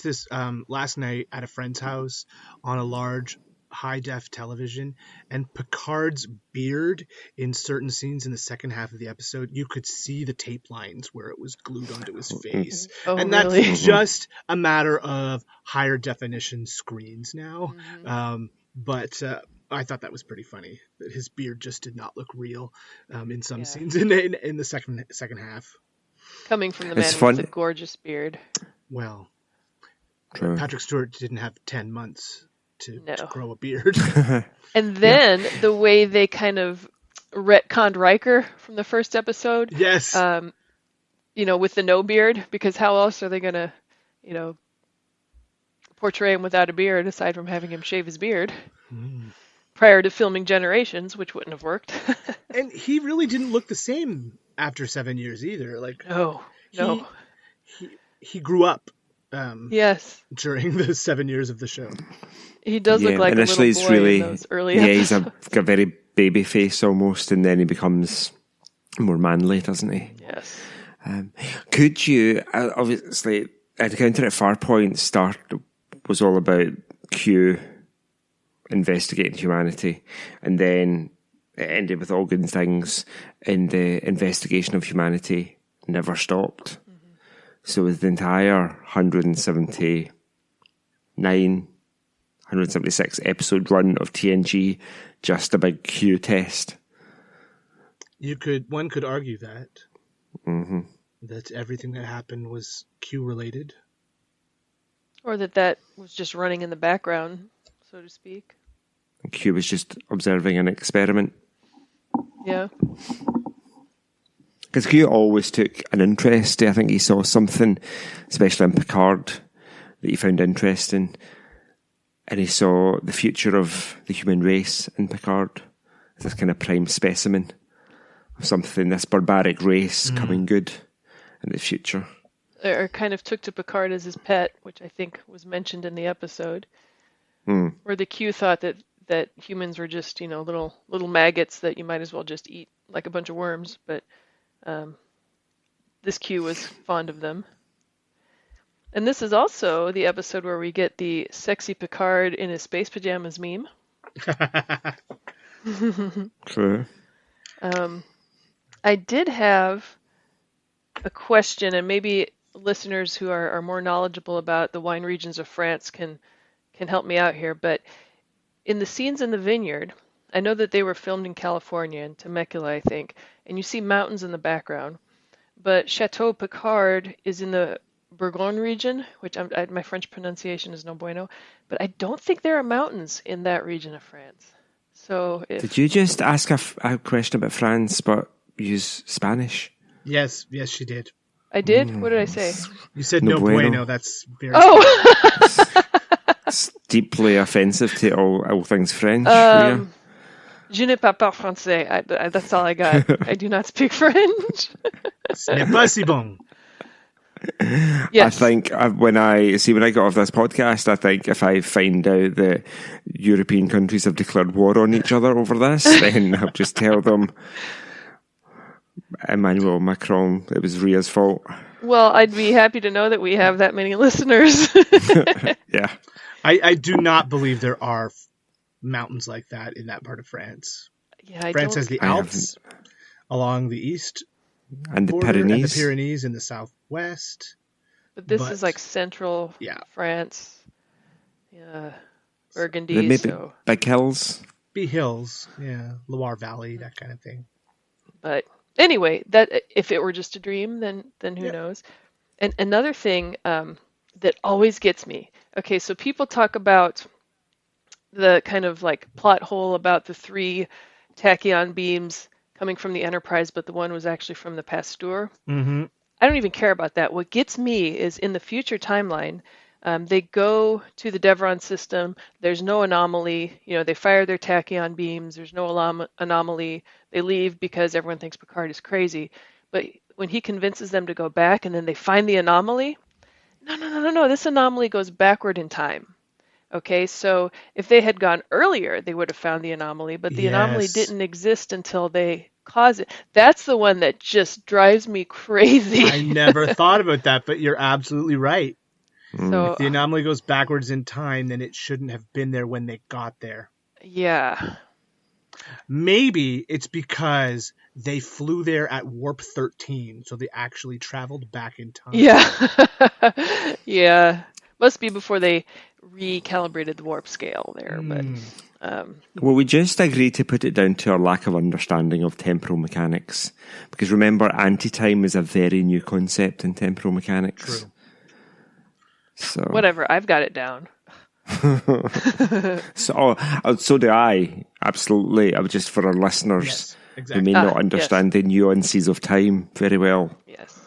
this last night at a friend's house on a large high-def television, and Picard's beard in certain scenes in the second half of the episode, you could see the tape lines where it was glued onto his face. And really? That's just a matter of higher definition screens now. Mm-hmm. But I thought that was pretty funny, that his beard just did not look real in some scenes in the second half. Coming from the man with a gorgeous beard. Well, true. Patrick Stewart didn't have 10 months to grow a beard. And then the way they kind of retconned Riker from the first episode. Yes. With the no beard, because how else are they going to, portray him without a beard aside from having him shave his beard? Prior to filming Generations, which wouldn't have worked. And he really didn't look the same after 7 years either. Like, no. He grew up. Yes. During the 7 years of the show. He does look like initially a little boy in those early episodes. He's got a very baby face almost, and then he becomes more manly, doesn't he? Yes. Could you, obviously, Encounter at Farpoint start was all about Q investigating humanity, and then it ended with All Good Things, and the investigation of humanity never stopped. Mm-hmm. So with the entire 176 episode run of TNG, just a big Q test. One could argue that. Mm-hmm. That everything that happened was Q related. Or that was just running in the background, so to speak. Q was just observing an experiment. Yeah. Because Q always took an interest. I think he saw something, especially in Picard, that he found interesting. And he saw the future of the human race in Picard as this kind of prime specimen of something, this barbaric race coming good in the future. Or kind of took to Picard as his pet, which I think was mentioned in the episode. Where the Q thought that humans were just, little maggots that you might as well just eat like a bunch of worms, but this Q was fond of them. And this is also the episode where we get the sexy Picard in his space pajamas meme. True. I did have a question, and maybe listeners who are more knowledgeable about the wine regions of France can help me out here. But in the scenes in the vineyard, I know that they were filmed in California, in Temecula, I think, and you see mountains in the background. But Chateau Picard is in the Bourgogne region, which my French pronunciation is no bueno, but I don't think there are mountains in that region of France. So did you just ask a question about France, but use Spanish? Yes, she did. I did? What did I say? You said no bueno. That's very... Oh! It's deeply offensive to all things French. Je ne parle pas français. That's all I got. I do not speak French. Ce n'est pas si bon. Yes. I think when I get off this podcast, I think if I find out that European countries have declared war on each other over this, then I'll just tell them Emmanuel Macron, it was Ria's fault. Well, I'd be happy to know that we have that many listeners. Yeah. I do not believe there are mountains like that in that part of France. Yeah, France has the Alps along the east and the border, Pyrenees. And the Pyrenees in the southwest. But this is like central France. Yeah. Burgundy. Maybe big hills. Be hills, yeah. Loire Valley, that kind of thing. But anyway, that if it were just a dream, then who knows? And another thing that always gets me. Okay, so people talk about the kind of like plot hole about the 3 tachyon beams coming from the Enterprise, but the one was actually from the Pasteur. Mm-hmm. I don't even care about that. What gets me is in the future timeline, they go to the Devron system. There's no anomaly. They fire their tachyon beams. There's no anomaly. They leave because everyone thinks Picard is crazy. But when he convinces them to go back and then they find the anomaly, no. This anomaly goes backward in time. Okay, so if they had gone earlier, they would have found the anomaly, but the anomaly didn't exist until they caused it. That's the one that just drives me crazy. I never thought about that, but you're absolutely right. So, if the anomaly goes backwards in time, then it shouldn't have been there when they got there. Yeah. Maybe it's because they flew there at warp 13, so they actually traveled back in time. Yeah. Yeah. Must be before they recalibrated the warp scale there. But well, we just agreed to put it down to our lack of understanding of temporal mechanics. Because remember, anti-time is a very new concept in temporal mechanics. True. So whatever, I've got it down. So do I, absolutely. Just for our listeners who may not understand the nuances of time very well. Yes.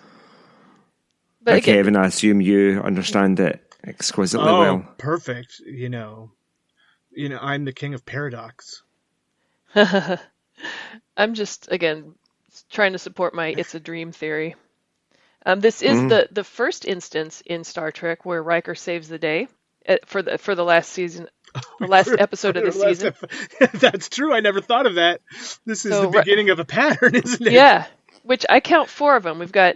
But again, Kevin, I assume you understand it exquisitely well. Perfect. I'm the king of paradox. I'm just, again, trying to support my it's a dream theory. This is the first instance in Star Trek where Riker saves the day for the last season, the last episode of the season. That's true. I never thought of that. This is the beginning of a pattern, isn't it? Yeah, which I count 4 of them. We've got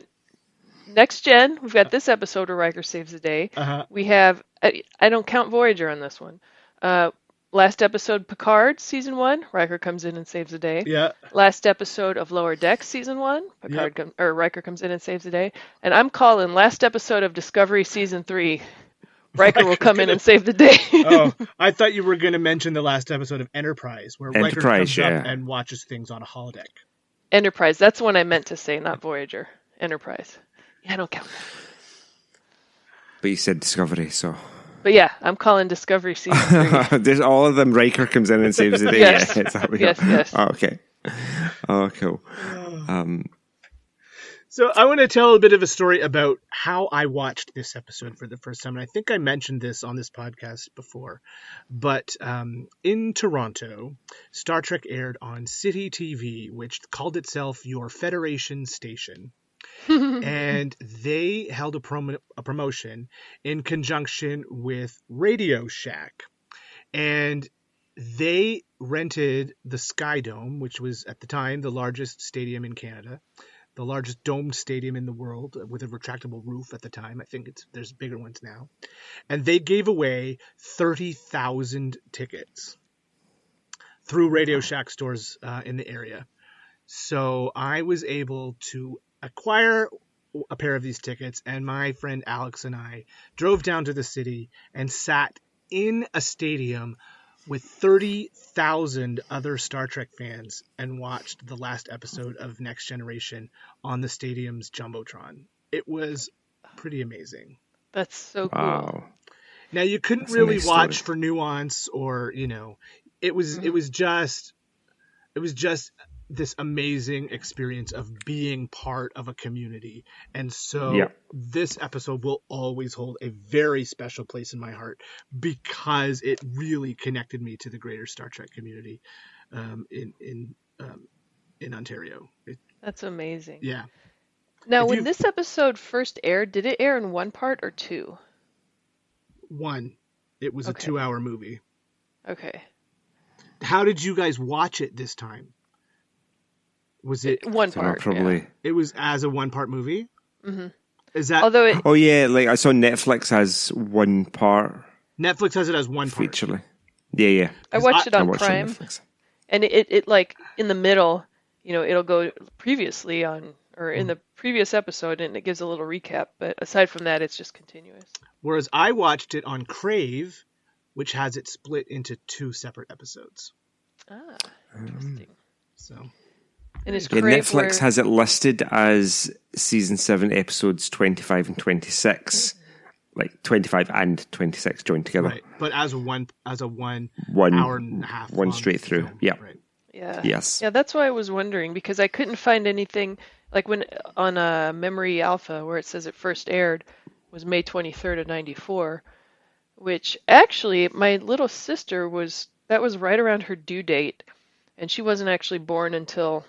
Next Gen. We've got this episode where Riker saves the day. We have, I don't count Voyager on this one. Last episode, Picard, season 1, Riker comes in and saves the day. Yeah. Last episode of Lower Decks, season 1, Riker comes in and saves the day. And I'm calling last episode of Discovery, season 3, Riker will come in and save the day. Oh, I thought you were going to mention the last episode of Enterprise, where Riker comes up and watches things on a holodeck. Enterprise, that's the one I meant to say, not Voyager. Enterprise. Yeah, I don't count that. But you said Discovery, so... But yeah, I'm calling Discovery season 3. There's all of them. Riker comes in and saves the day. Yes. Yes. Oh, okay. Oh, cool. So I want to tell a bit of a story about how I watched this episode for the first time. And I think I mentioned this on this podcast before. But in Toronto, Star Trek aired on City TV, which called itself Your Federation Station. And they held a promotion in conjunction with Radio Shack. And they rented the Sky Dome, which was at the time the largest stadium in Canada, the largest domed stadium in the world with a retractable roof at the time. I think there's bigger ones now. And they gave away 30,000 tickets through Radio Shack stores in the area. So I was able to acquire a pair of these tickets, and my friend Alex and I drove down to the city and sat in a stadium with 30,000 other Star Trek fans and watched the last episode of Next Generation on the stadium's Jumbotron. It was pretty amazing. That's so cool. Wow. Now, you couldn't That's a really nice watch story. for nuance or, it was just this amazing experience of being part of a community. And so this episode will always hold a very special place in my heart because it really connected me to the greater Star Trek community in Ontario. That's amazing. Yeah. Now, when this episode first aired, did it air in one part or two? One. It was a 2-hour movie. Okay. How did you guys watch it this time? Was it one part? Probably. Yeah. It was as a one-part movie? Mm-hmm. Is that? Although it, Oh yeah, like I saw Netflix has one part. Netflix has it as one part. Featurely. Yeah. I watched it on watched it Prime, Netflix. and it like in the middle, it'll go previously on or in the previous episode, and it gives a little recap. But aside from that, it's just continuous. Whereas I watched it on Crave, which has it split into 2 separate episodes. Ah, interesting. So. And is Yeah, Crave Netflix has it listed as season 7 episodes 25 and 26, like 25 and 26 joined together. Right, but as a one One hour and a half, one long straight through. film. Yeah. Right. Yeah. Yes. Yeah, that's why I was wondering because I couldn't find anything like when on Memory Alpha where it says it first aired was May 23rd of '94, which actually my little sister that was right around her due date, and she wasn't actually born until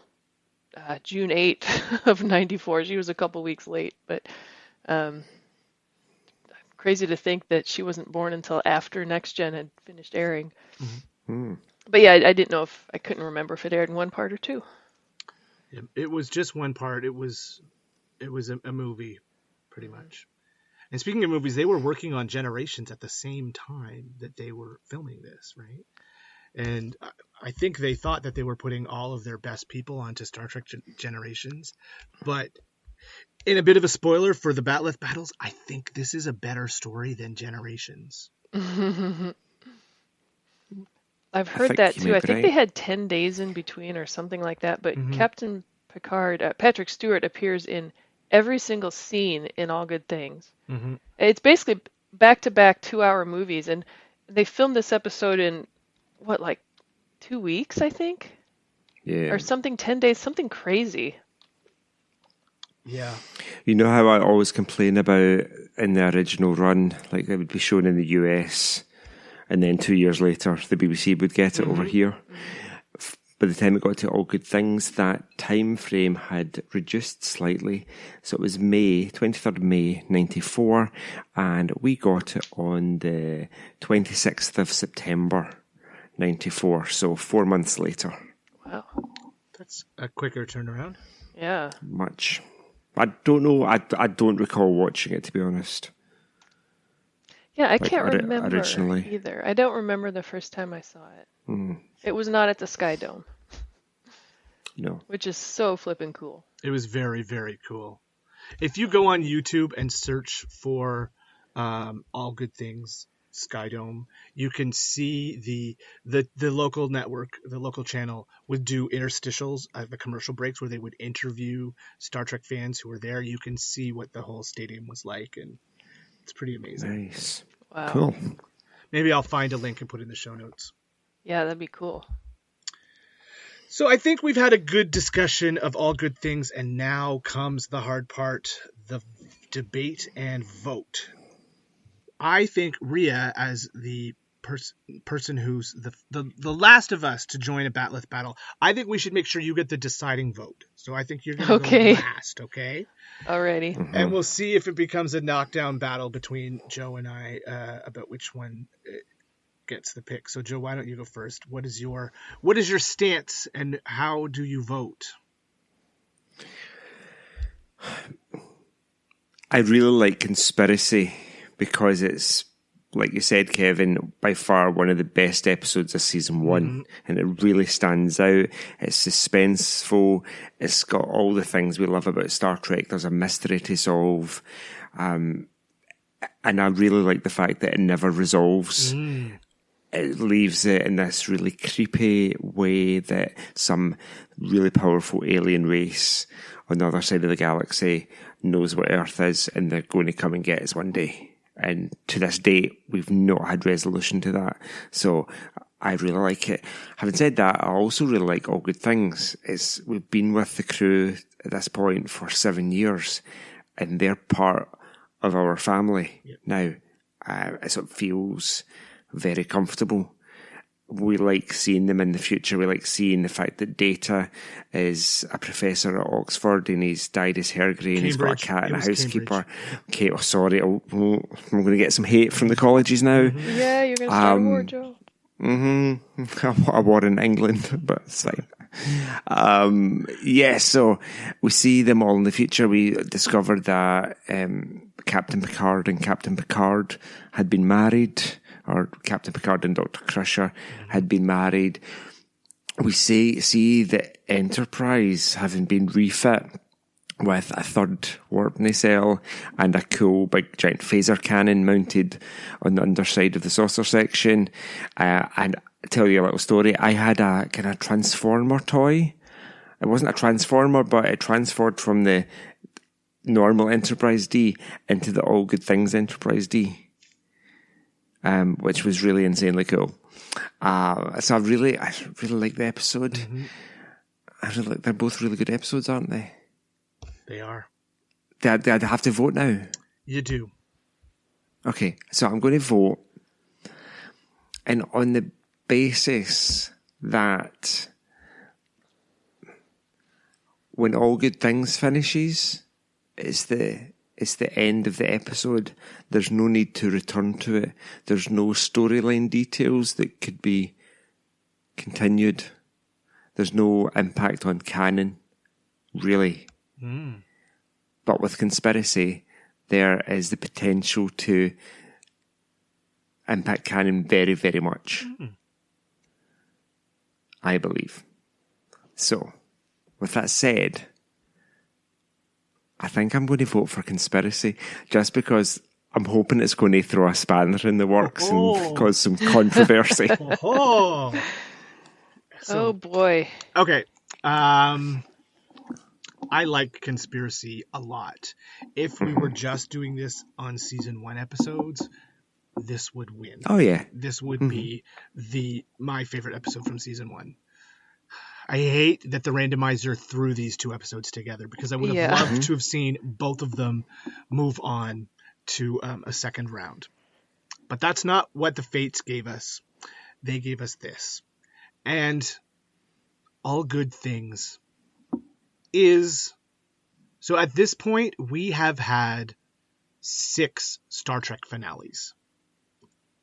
June 8th of '94. She was a couple weeks late, but crazy to think that she wasn't born until after Next Gen had finished airing. Mm-hmm. But yeah, I didn't know I couldn't remember if it aired in one part or two. Yeah, it was just one part. It was a movie, pretty much. And speaking of movies, they were working on Generations at the same time that they were filming this, right? And I think they thought that they were putting all of their best people onto Star Trek Generations. But in a bit of a spoiler for the Bat'leth Battles, I think this is a better story than Generations. I've heard that too. I think they had 10 days in between or something like that. But Captain Picard, Patrick Stewart, appears in every single scene in All Good Things. Mm-hmm. It's basically back-to-back 2-hour movies. And they filmed this episode in, 2 weeks, I think? Yeah. Or something, 10 days, something crazy. Yeah. You know how I always complain about in the original run, like it would be shown in the US, and then 2 years later the BBC would get it over here. By the time it got to All Good Things, that time frame had reduced slightly. So it was 23rd May 94, and we got it on the 26th of September 94, so 4 months later. Wow. That's a quicker turnaround. Yeah. Much. I don't know. I don't recall watching it, to be honest. Yeah, I can't remember originally. either. I don't remember the first time I saw it. It was not at the Sky Dome. No. Which is so flippin' cool. It was very, very cool. If you go on YouTube and search for All Good Things Sky Dome, you can see the local network, the local channel would do interstitials at the commercial breaks where they would interview Star Trek fans who were there. You can see what the whole stadium was like, and it's pretty amazing. Nice. Wow. Cool. Maybe I'll find a link and put it in the show notes. Yeah, that'd be cool. So I think we've had a good discussion of All Good Things, and now comes the hard part, the debate and vote. I think Rhea, as the person who's the last of us to join a Bat'leth battle, I think we should make sure you get the deciding vote. So I think you're going to go last, okay? Alrighty. Mm-hmm. And we'll see if it becomes a knockdown battle between Joe and I about which one gets the pick. So Joe, why don't you go first? What is your stance and how do you vote? I really like Conspiracy because it's, like you said, Kevin, by far one of the best episodes of season 1, and it really stands out. It's suspenseful. It's got all the things we love about Star Trek. There's a mystery to solve, and I really like the fact that it never resolves. It leaves it in this really creepy way that some really powerful alien race on the other side of the galaxy knows what Earth is, and they're going to come and get us one day. And to this date, we've not had resolution to that. So I really like it. Having said that, I also really like All Good Things. We've been with the crew at this point for 7 years, and they're part of our family now. So it feels very comfortable. We like seeing them in the future. We like seeing the fact that Data is a professor at Oxford and he's dyed his hair grey and he's got a cat and a housekeeper. Okay, sorry, I'm going to get some hate from the colleges now. Yeah, you're going to start a war, Joe. A war in England, but it's fine. So we see them all in the future. We discovered that Captain Picard and Captain Picard had been married, or Captain Picard and Dr. Crusher had been married. We see the Enterprise having been refit with a third warp nacelle and a cool big giant phaser cannon mounted on the underside of the saucer section. And I'll tell you a little story. I had a kind of Transformer toy. It wasn't a Transformer, but it transferred from the normal Enterprise D into the All Good Things Enterprise D. Which was really insanely cool. So I really like the episode. They're both really good episodes, aren't they? They are. Do I have to vote now? You do. Okay, so I'm going to vote. And on the basis that when All Good Things finishes, it's the end of the episode. There's no need to return to it. There's no storyline details that could be continued. There's no impact on canon, really. But with Conspiracy, there is the potential to impact canon very, very much. I believe. So, with that said, I think I'm going to vote for Conspiracy just because I'm hoping it's going to throw a spanner in the works and cause some controversy. Oh boy. Okay. I like Conspiracy a lot. If we were just doing this on season 1 episodes, this would win. Oh yeah. This would be my favorite episode from season 1. I hate that the randomizer threw these 2 episodes together because I would have loved to have seen both of them move on to a second round. But that's not what the Fates gave us. They gave us this. And All Good Things is... So at this point, we have had 6 Star Trek finales.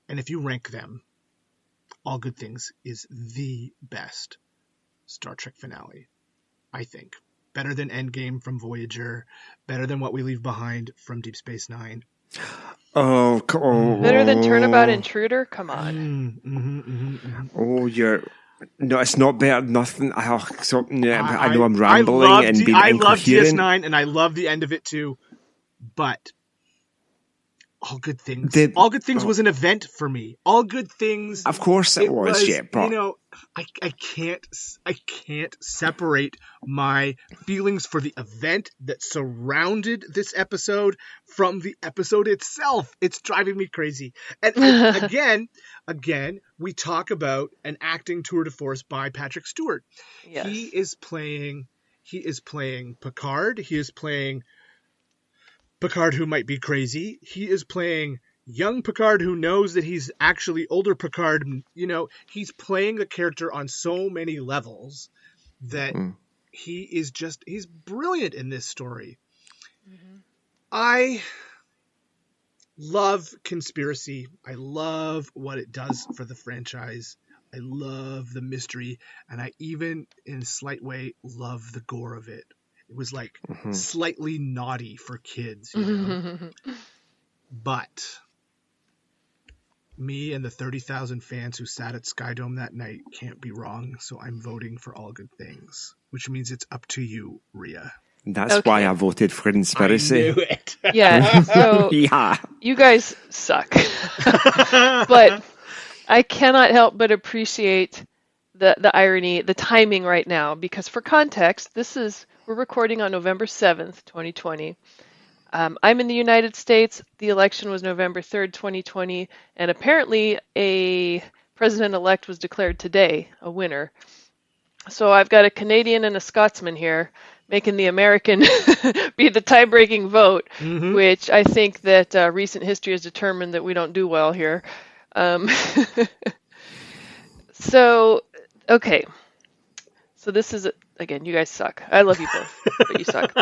And if you rank them, All Good Things is the best Star Trek finale, I think. Better than Endgame from Voyager, better than What We Leave Behind from Deep Space Nine. Oh, come on. Better than Turnabout Intruder? Come on. Oh, no, it's not better. Nothing. I know I'm rambling and being incoherent. I love DS9 and I love the end of it too, but All Good Things. All Good Things was an event for me. All Good Things. Of course it was. Yeah, but you know, I can't separate my feelings for the event that surrounded this episode from the episode itself. It's driving me crazy. And again, we talk about an acting tour de force by Patrick Stewart. Yes. He is playing Picard. He is playing Picard who might be crazy. He is playing young Picard who knows that he's actually older Picard. You know, he's playing the character on so many levels that he's brilliant in this story. love Conspiracy. I love what it does for the franchise. I love the mystery, and I even, in a slight way, love the gore of it. It was like slightly naughty for kids, you know? But me and the 30,000 fans who sat at Skydome that night can't be wrong, so I'm voting for All Good Things, which means it's up to you, Rhea. That's why I voted for Conspiracy. I knew it. Yeah, so Yeah. you guys suck. But I cannot help but appreciate the irony, the timing right now, because for context, we're recording on November 7th, 2020. I'm in the United States. The election was November 3rd, 2020, and apparently a president-elect was declared today a winner. So I've got a Canadian and a Scotsman here making the American be the tie-breaking vote, which I think that recent history has determined that we don't do well here. So, okay. So this is, again, you guys suck. I love you both, but you suck.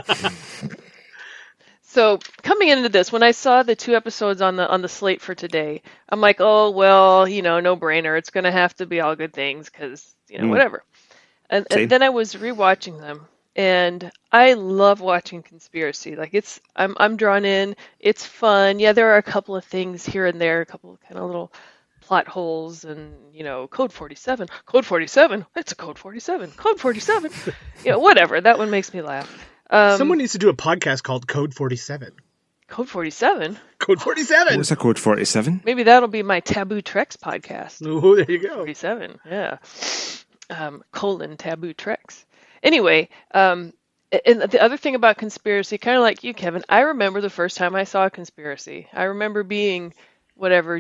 So coming into this, when I saw the 2 episodes on the slate for today, I'm like, oh, well, no brainer. It's going to have to be All Good Things because, whatever. And then I was rewatching them, and I love watching Conspiracy. Like I'm drawn in. It's fun. Yeah, there are a couple of things here and there, a couple of kind of little plot holes, and Code 47. Code 47. It's a Code 47. Code 47. Whatever. That one makes me laugh. Someone needs to do a podcast called Code 47. Code 47? Code 47! What's a Code 47? Maybe that'll be my Taboo Treks podcast. Oh, there you go. 47, yeah. Taboo Treks. Anyway, and the other thing about Conspiracy, kind of like you, Kevin, I remember the first time I saw Conspiracy. I remember being,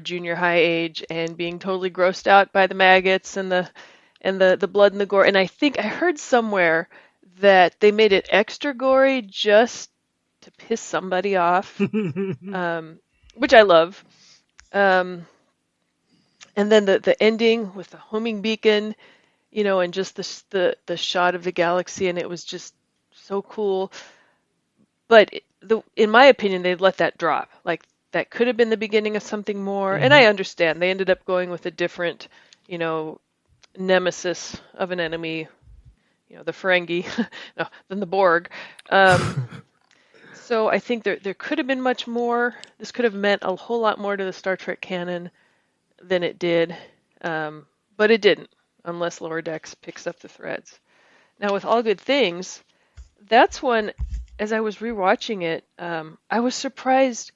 junior high age and being totally grossed out by the maggots and the blood and the gore. And I think I heard somewhere that they made it extra gory just to piss somebody off, which I love. And then the ending with the homing beacon, and just the shot of the galaxy, and it was just so cool. But in my opinion, they'd let that drop. Like, that could have been the beginning of something more. And I understand they ended up going with a different, nemesis of an enemy, the Ferengi, than the Borg. So I think there could have been much more. This could have meant a whole lot more to the Star Trek canon than it did. But it didn't, unless Lower Decks picks up the threads. Now, with All Good Things, that's when, as I was rewatching it, I was surprised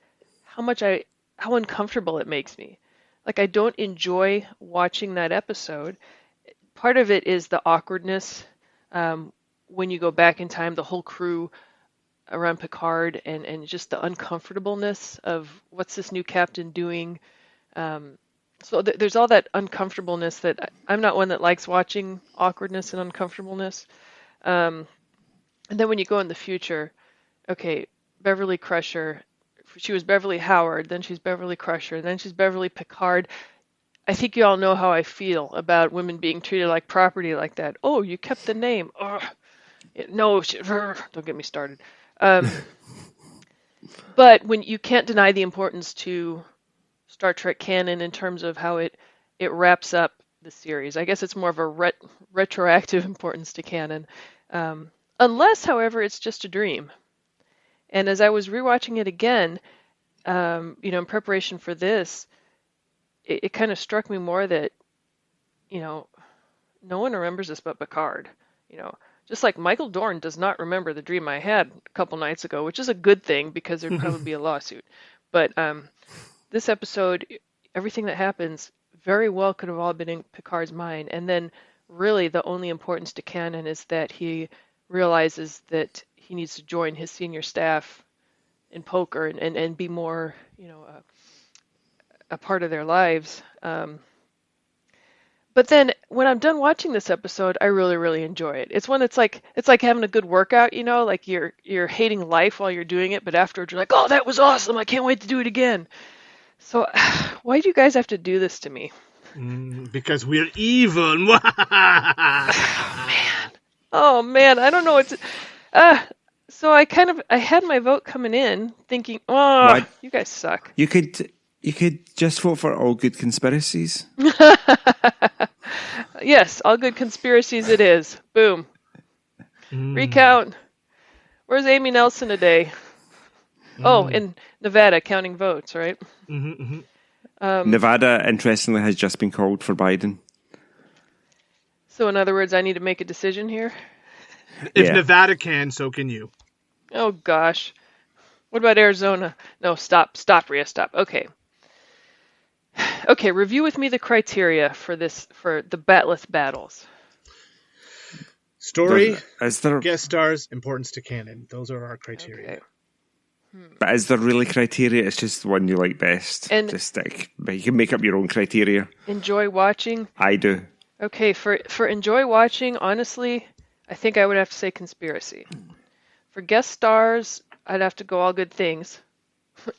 how uncomfortable it makes me. Like, I don't enjoy watching that episode. Part of it is the awkwardness. When you go back in time, the whole crew around Picard and just the uncomfortableness of what's this new captain doing. So there's all that uncomfortableness that I'm not one that likes watching awkwardness and uncomfortableness. And then when you go in the future, okay, Beverly Crusher, she was Beverly Howard, then she's Beverly Crusher, then she's Beverly Picard. I think you all know how I feel about women being treated like property like that. Oh, you kept the name. No, don't get me started. But when you can't deny the importance to Star Trek canon in terms of how it wraps up the series. I guess it's more of a retroactive importance to canon. Unless, however, it's just a dream. And as I was rewatching it again, in preparation for this, it kind of struck me more that, no one remembers this but Picard. Just like Michael Dorn does not remember the dream I had a couple nights ago, which is a good thing because there'd probably be a lawsuit. But this episode, everything that happens very well could have all been in Picard's mind. And then really the only importance to canon is that he realizes that he needs to join his senior staff in poker and be more, a part of their lives. But then when I'm done watching this episode, I really, really enjoy it. It's one that's like having a good workout, like you're hating life while you're doing it, but afterwards you're like, oh, that was awesome. I can't wait to do it again. So why do you guys have to do this to me? Because we're evil. Oh man. I don't know. So I had my vote coming in, thinking, "Oh, What? you guys suck." You could just vote for all good conspiracies. Yes, all good conspiracies it is. Boom. Recount. Where's Amy Nelson today? Oh, in Nevada, counting votes, right? Nevada, interestingly, has just been called for Biden. So in other words, I need to make a decision here? If Yeah. Nevada can, so can you. Oh, gosh. What about Arizona? No, stop, Rhea, stop. Okay. Okay, review with me the criteria for the Batleth battles. Story, Is there guest stars, importance to canon. Those are our criteria. Okay. But is there really criteria? It's just the one you like best. And- just like, but you can make up your own criteria. Enjoy watching. I do. Okay, for enjoy watching, honestly, I think I would have to say conspiracy. For guest stars, I'd have to go all good things.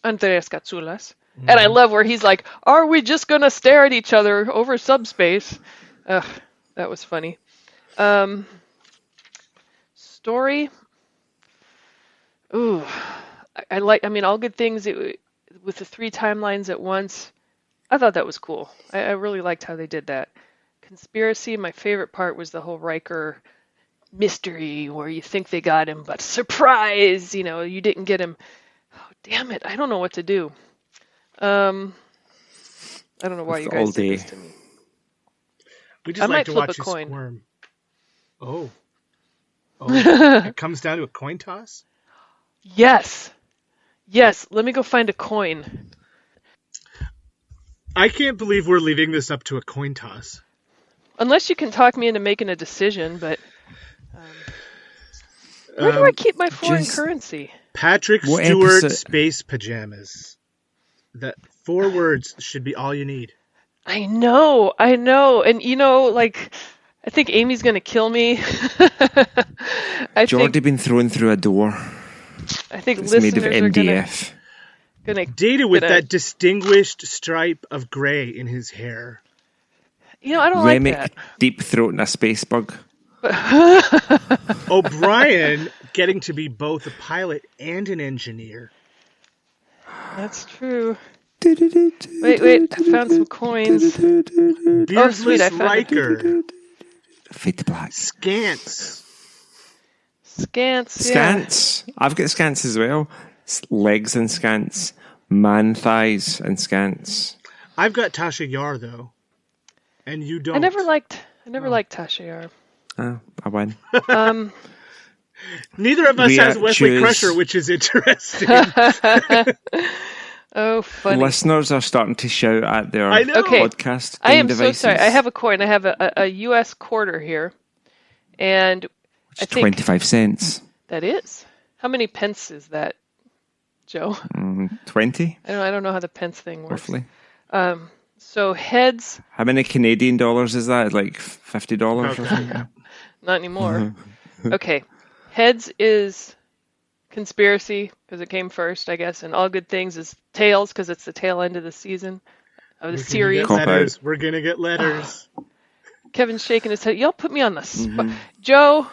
Andreas Katsoulas. And I love where he's like, "Are we just gonna stare at each other over subspace?" Ugh, that was funny. Story. Ooh, I mean, all good things with the 3 timelines at once. I thought that was cool. I really liked how they did that. Conspiracy, my favorite part was the whole Riker mystery where you think they got him, but surprise, you didn't get him. Oh, damn it. I don't know what to do. I don't know why you guys did this to me. We just I like might to flip watch a you coin. squirm. Oh. It comes down to a coin toss? Yes. Let me go find a coin. I can't believe we're leaving this up to a coin toss. Unless you can talk me into making a decision, but where do I keep my foreign currency? Patrick What Stewart episode- space pajamas. That 4 words should be all you need. I know. And I think Amy's going to kill me. Jordy been thrown through a door. I think It's listeners made of are MDF. gonna Data with that distinguished stripe of gray in his hair. I don't Remick like deep throating a space bug. that. O'Brien getting to be both a pilot and an engineer. That's true. Wait, I found some coins. Beardless sweet, I found it. Riker. Fade to black. Scants. Scants, yeah. Scants. I've got scants as well. Legs and scants. Man thighs and scants. I've got Tasha Yar, though. And you don't. I never liked Tasha Yar. Oh, I win. Neither of us Rhea, has Wesley choose. Crusher, which is interesting. Oh, funny. Listeners are starting to shout at their I know. Okay. podcast. I am devices. so sorry. I have a coin. I have a U.S. quarter here. And I think 25 cents. that is. How many pence is that, Joe? 20, I don't know how the pence thing works. roughly. So heads, How many Canadian dollars is that? Like $50 or something? not anymore. Okay. Heads is conspiracy because it came first, I guess, and all good things is tails because it's the tail end of the season of the series. Cop out. We're gonna get letters. Kevin's shaking his head. Y'all put me on the spot. Joe,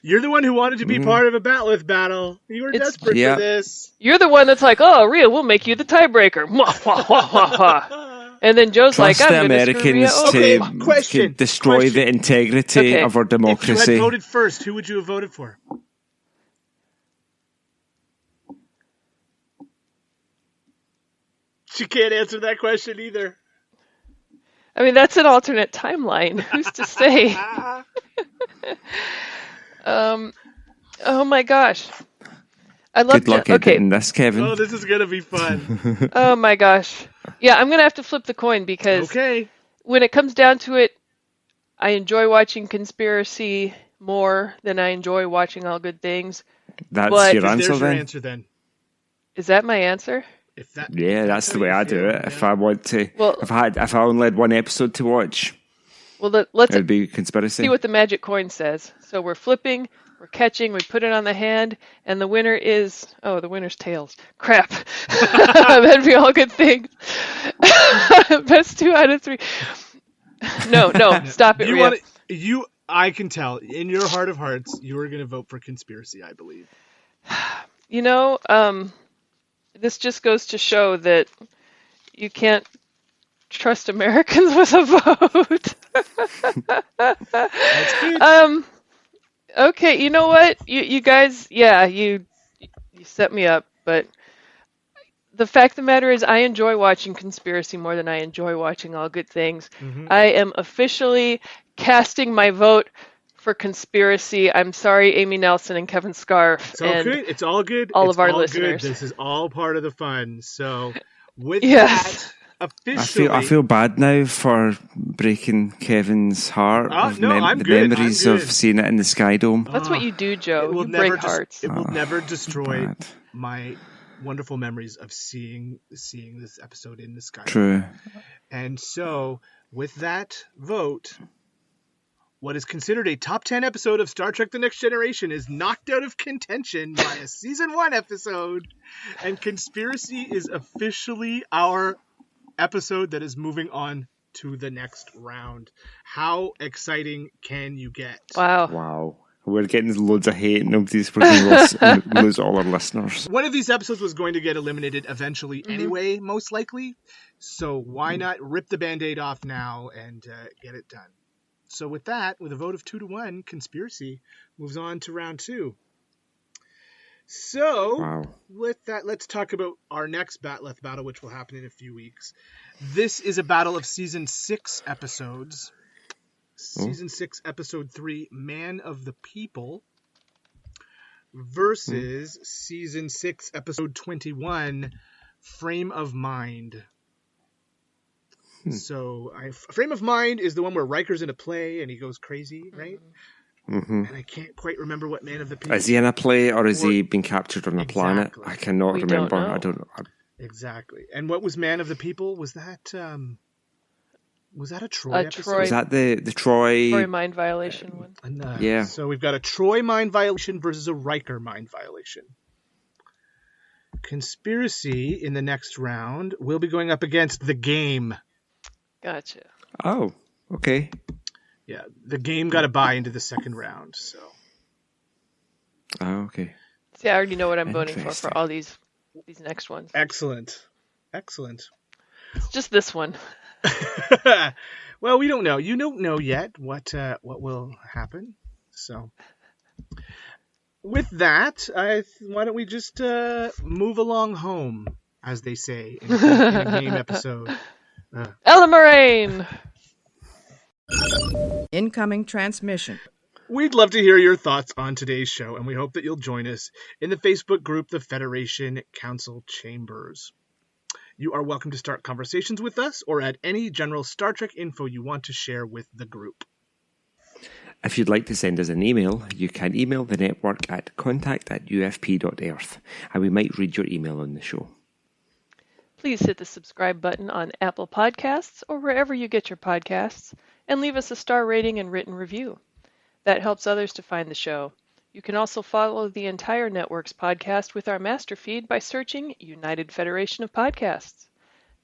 You're the one who wanted to be part of a Batleth battle. You were desperate Yeah. for this. you're the one that's like, "Oh, Rhea, we'll make you the tiebreaker." Mwah, wah, wah, wah, wah. And then Joe's Trust like, the "I'm going to screw Rhea Americans over." Okay, to question, destroy question. the integrity Okay. of our If you democracy. had voted first, who would you have voted for? She can't answer that question either. I mean, that's an alternate timeline. Who's to say? Oh my gosh. I love Good luck to, okay. editing this, Kevin. Oh, this is gonna be fun. Oh my gosh. Yeah, I'm gonna have to flip the coin because Okay. when it comes down to it, I enjoy watching Conspiracy more than I enjoy watching All Good Things. That's but- your There's answer your then? answer then. Is that my answer? If that, Yeah, that's the how way you I do feel, it. yeah. If I want to, Well- if I only had one episode to watch, Well, let's it'd be conspiracy. see what the magic coin says. So we're flipping, we're catching, we put it on the hand, and the winner is, the winner's tails. Crap. That'd be All Good Things. Best 2 out of 3. No, stop it, You Rhea. want I can tell in your heart of hearts you are going to vote for conspiracy. I believe. This just goes to show that you can't trust Americans with a vote. That's good. Okay, you know what? You guys, you set me up, but the fact of the matter is I enjoy watching Conspiracy more than I enjoy watching All Good Things. Mm-hmm. I am officially casting my vote for Conspiracy. I'm sorry, Amy Nelson and Kevin Scharf. It's all good. It's all good. All it's of our all listeners. Good. This is all part of the fun. So with Yes. that, officially... I feel bad now for breaking Kevin's heart of I'm the good. memories I'm of good. seeing it in the Sky Dome. That's what you do, Joe. It will You never break hearts. It will never destroy bad. my wonderful memories of seeing this episode in the sky. True. And so, with that vote, what is considered a top 10 episode of Star Trek The Next Generation is knocked out of contention by a Season 1 episode, and Conspiracy is officially our episode that is moving on to the next round. How exciting can you get? Wow. We're getting loads of hate. We're going to lose all our listeners. One of these episodes was going to get eliminated eventually anyway, most likely. So why not rip the Band-Aid off now and get it done? So with that, with a vote of 2-1, Conspiracy moves on to round 2. So with that, let's talk about our next Batleth battle, which will happen in a few weeks. This is a battle of Season 6 episodes. Season 6, Episode 3, Man of the People, versus Season 6, Episode 21, Frame of Mind. So, Frame of Mind is the one where Riker's in a play and he goes crazy, right? Mm-hmm. And I can't quite remember what Man of the People... Is he in a play or is he being captured on a planet? I cannot remember. Don't know. I don't know. Exactly. And what was Man of the People? Was that a Troy episode? Was that the Troy mind violation one? Yeah. So we've got a Troy mind violation versus a Riker mind violation. Conspiracy in the next round will be going up against The Game. Gotcha. Oh, okay. Yeah, The Game got a bye into the second round. So. Oh, okay. See, I already know what I'm voting for all these next ones. Excellent. It's just this one. Well, we don't know. You don't know yet what will happen. So, with that, why don't we just move along home, as they say in a game episode. Ella Moraine! Incoming transmission. We'd love to hear your thoughts on today's show, and we hope that you'll join us in the Facebook group, the Federation Council Chambers. You are welcome to start conversations with us or add any general Star Trek info you want to share with the group. If you'd like to send us an email, you can email the network at contact@ufp.earth, and we might read your email on the show. Please hit the subscribe button on Apple Podcasts or wherever you get your podcasts, and leave us a star rating and written review. That helps others to find the show. You can also follow the entire network's podcast with our master feed by searching United Federation of Podcasts.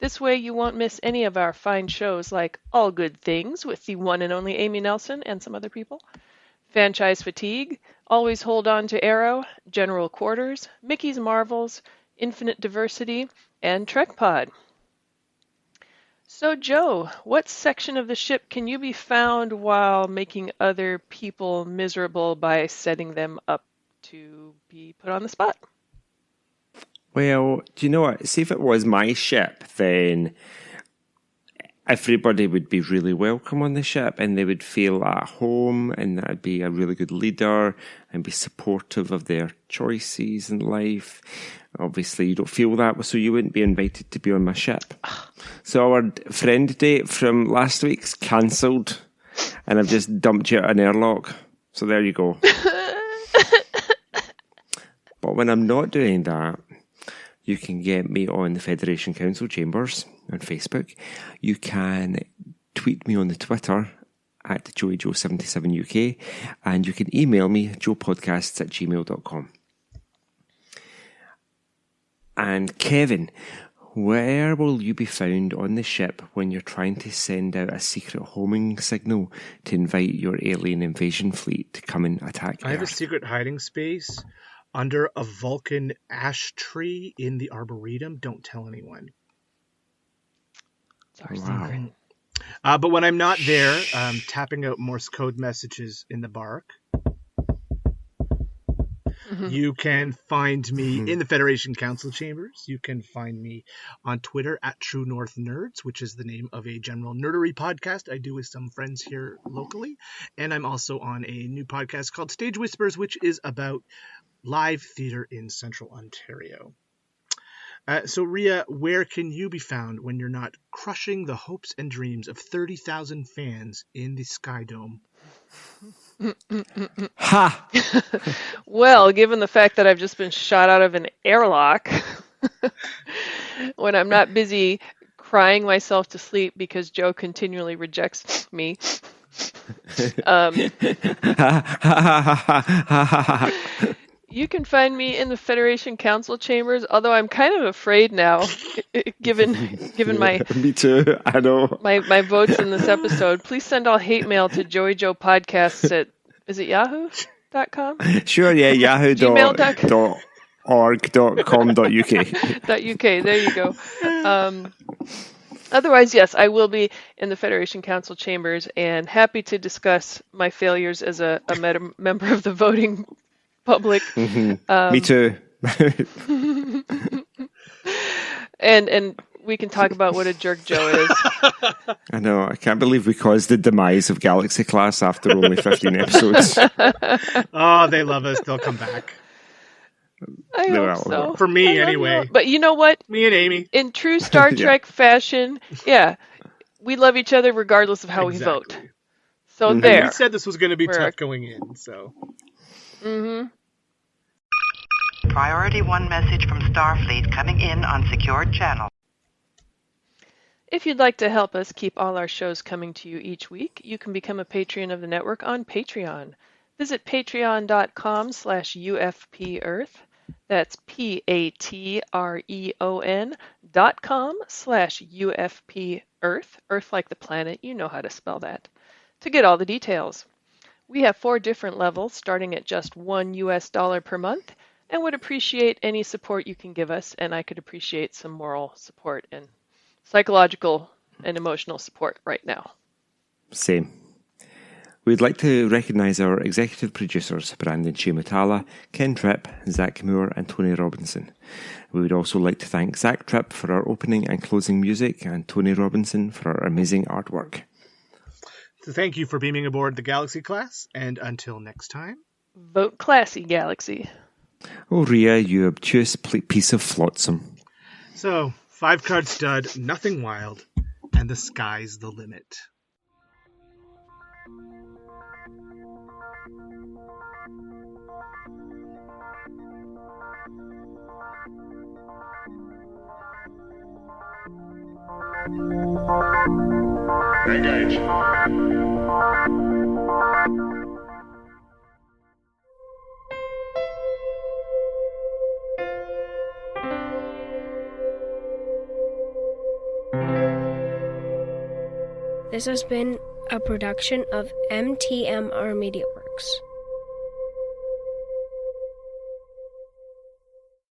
This way you won't miss any of our fine shows like All Good Things with the one and only Amy Nelson and some other people, Franchise Fatigue, Always Hold On to Arrow, General Quarters, Mickey's Marvels, Infinite Diversity, and Trek Pod. So, Joe, what section of the ship can you be found while making other people miserable by setting them up to be put on the spot? Well, do you know what? See, if it was my ship, then everybody would be really welcome on the ship and they would feel at home, and I'd be a really good leader and be supportive of their choices in life. Obviously, you don't feel that, so you wouldn't be invited to be on my ship. So our friend date from last week's cancelled, and I've just dumped you at an airlock. So there you go. But when I'm not doing that, you can get me on the Federation Council Chambers on Facebook. You can tweet me on the Twitter at JoeyJoe77UK, and you can email me joepodcasts@gmail.com. And Kevin, where will you be found on the ship when you're trying to send out a secret homing signal to invite your alien invasion fleet to come and attack Earth? I have a secret hiding space under a Vulcan ash tree in the Arboretum. Don't tell anyone. It's our secret. But when I'm not there, tapping out Morse code messages in the bark. You can find me in the Federation Council chambers. You can find me on Twitter at True North Nerds, which is the name of a general nerdery podcast I do with some friends here locally. And I'm also on a new podcast called Stage Whispers, which is about live theater in Central Ontario. So, Rhea, where can you be found when you're not crushing the hopes and dreams of 30,000 fans in the Sky Dome? Ha! Well, given the fact that I've just been shot out of an airlock, when I'm not busy crying myself to sleep because Joe continually rejects me, you can find me in the Federation Council chambers, although I'm kind of afraid now, given my Me too, I know. my votes in this episode. Please send all hate mail to Joey Joe Podcasts at, is it yahoo.com? Sure, yeah, yahoo.org.com.uk. .uk, there you go. Otherwise, yes, I will be in the Federation Council chambers and happy to discuss my failures as a member of the voting public. Me too. and we can talk about what a jerk Joe is. I know. I can't believe we caused the demise of Galaxy Class after only 15 episodes. Oh, they love us. They'll come back. I hope so. For me, anyway. But you know what? Me and Amy. In true Star Trek fashion, we love each other regardless of how we vote. So there. We said this was going to be tough going in, so. Priority 1 message from Starfleet coming in on secured channel. If you'd like to help us keep all our shows coming to you each week, you can become a patron of the network on Patreon. Visit patreon.com/UFPEarth. That's patreon.com/UFPEarth. Earth like the planet, you know how to spell that. To get all the details. We have 4 different levels starting at just $1 per month and would appreciate any support you can give us, and I could appreciate some moral support and psychological and emotional support right now. Same. We'd like to recognise our executive producers, Brandon Chimatala, Ken Tripp, Zach Moore and Tony Robinson. We would also like to thank Zach Tripp for our opening and closing music and Tony Robinson for our amazing artwork. So thank you for beaming aboard the Galaxy Class, and until next time... Vote classy, Galaxy. Oh, Rhea, you obtuse piece of flotsam. So, 5-card stud, nothing wild, and the sky's the limit. Engage. This has been a production of MTMR Media Works.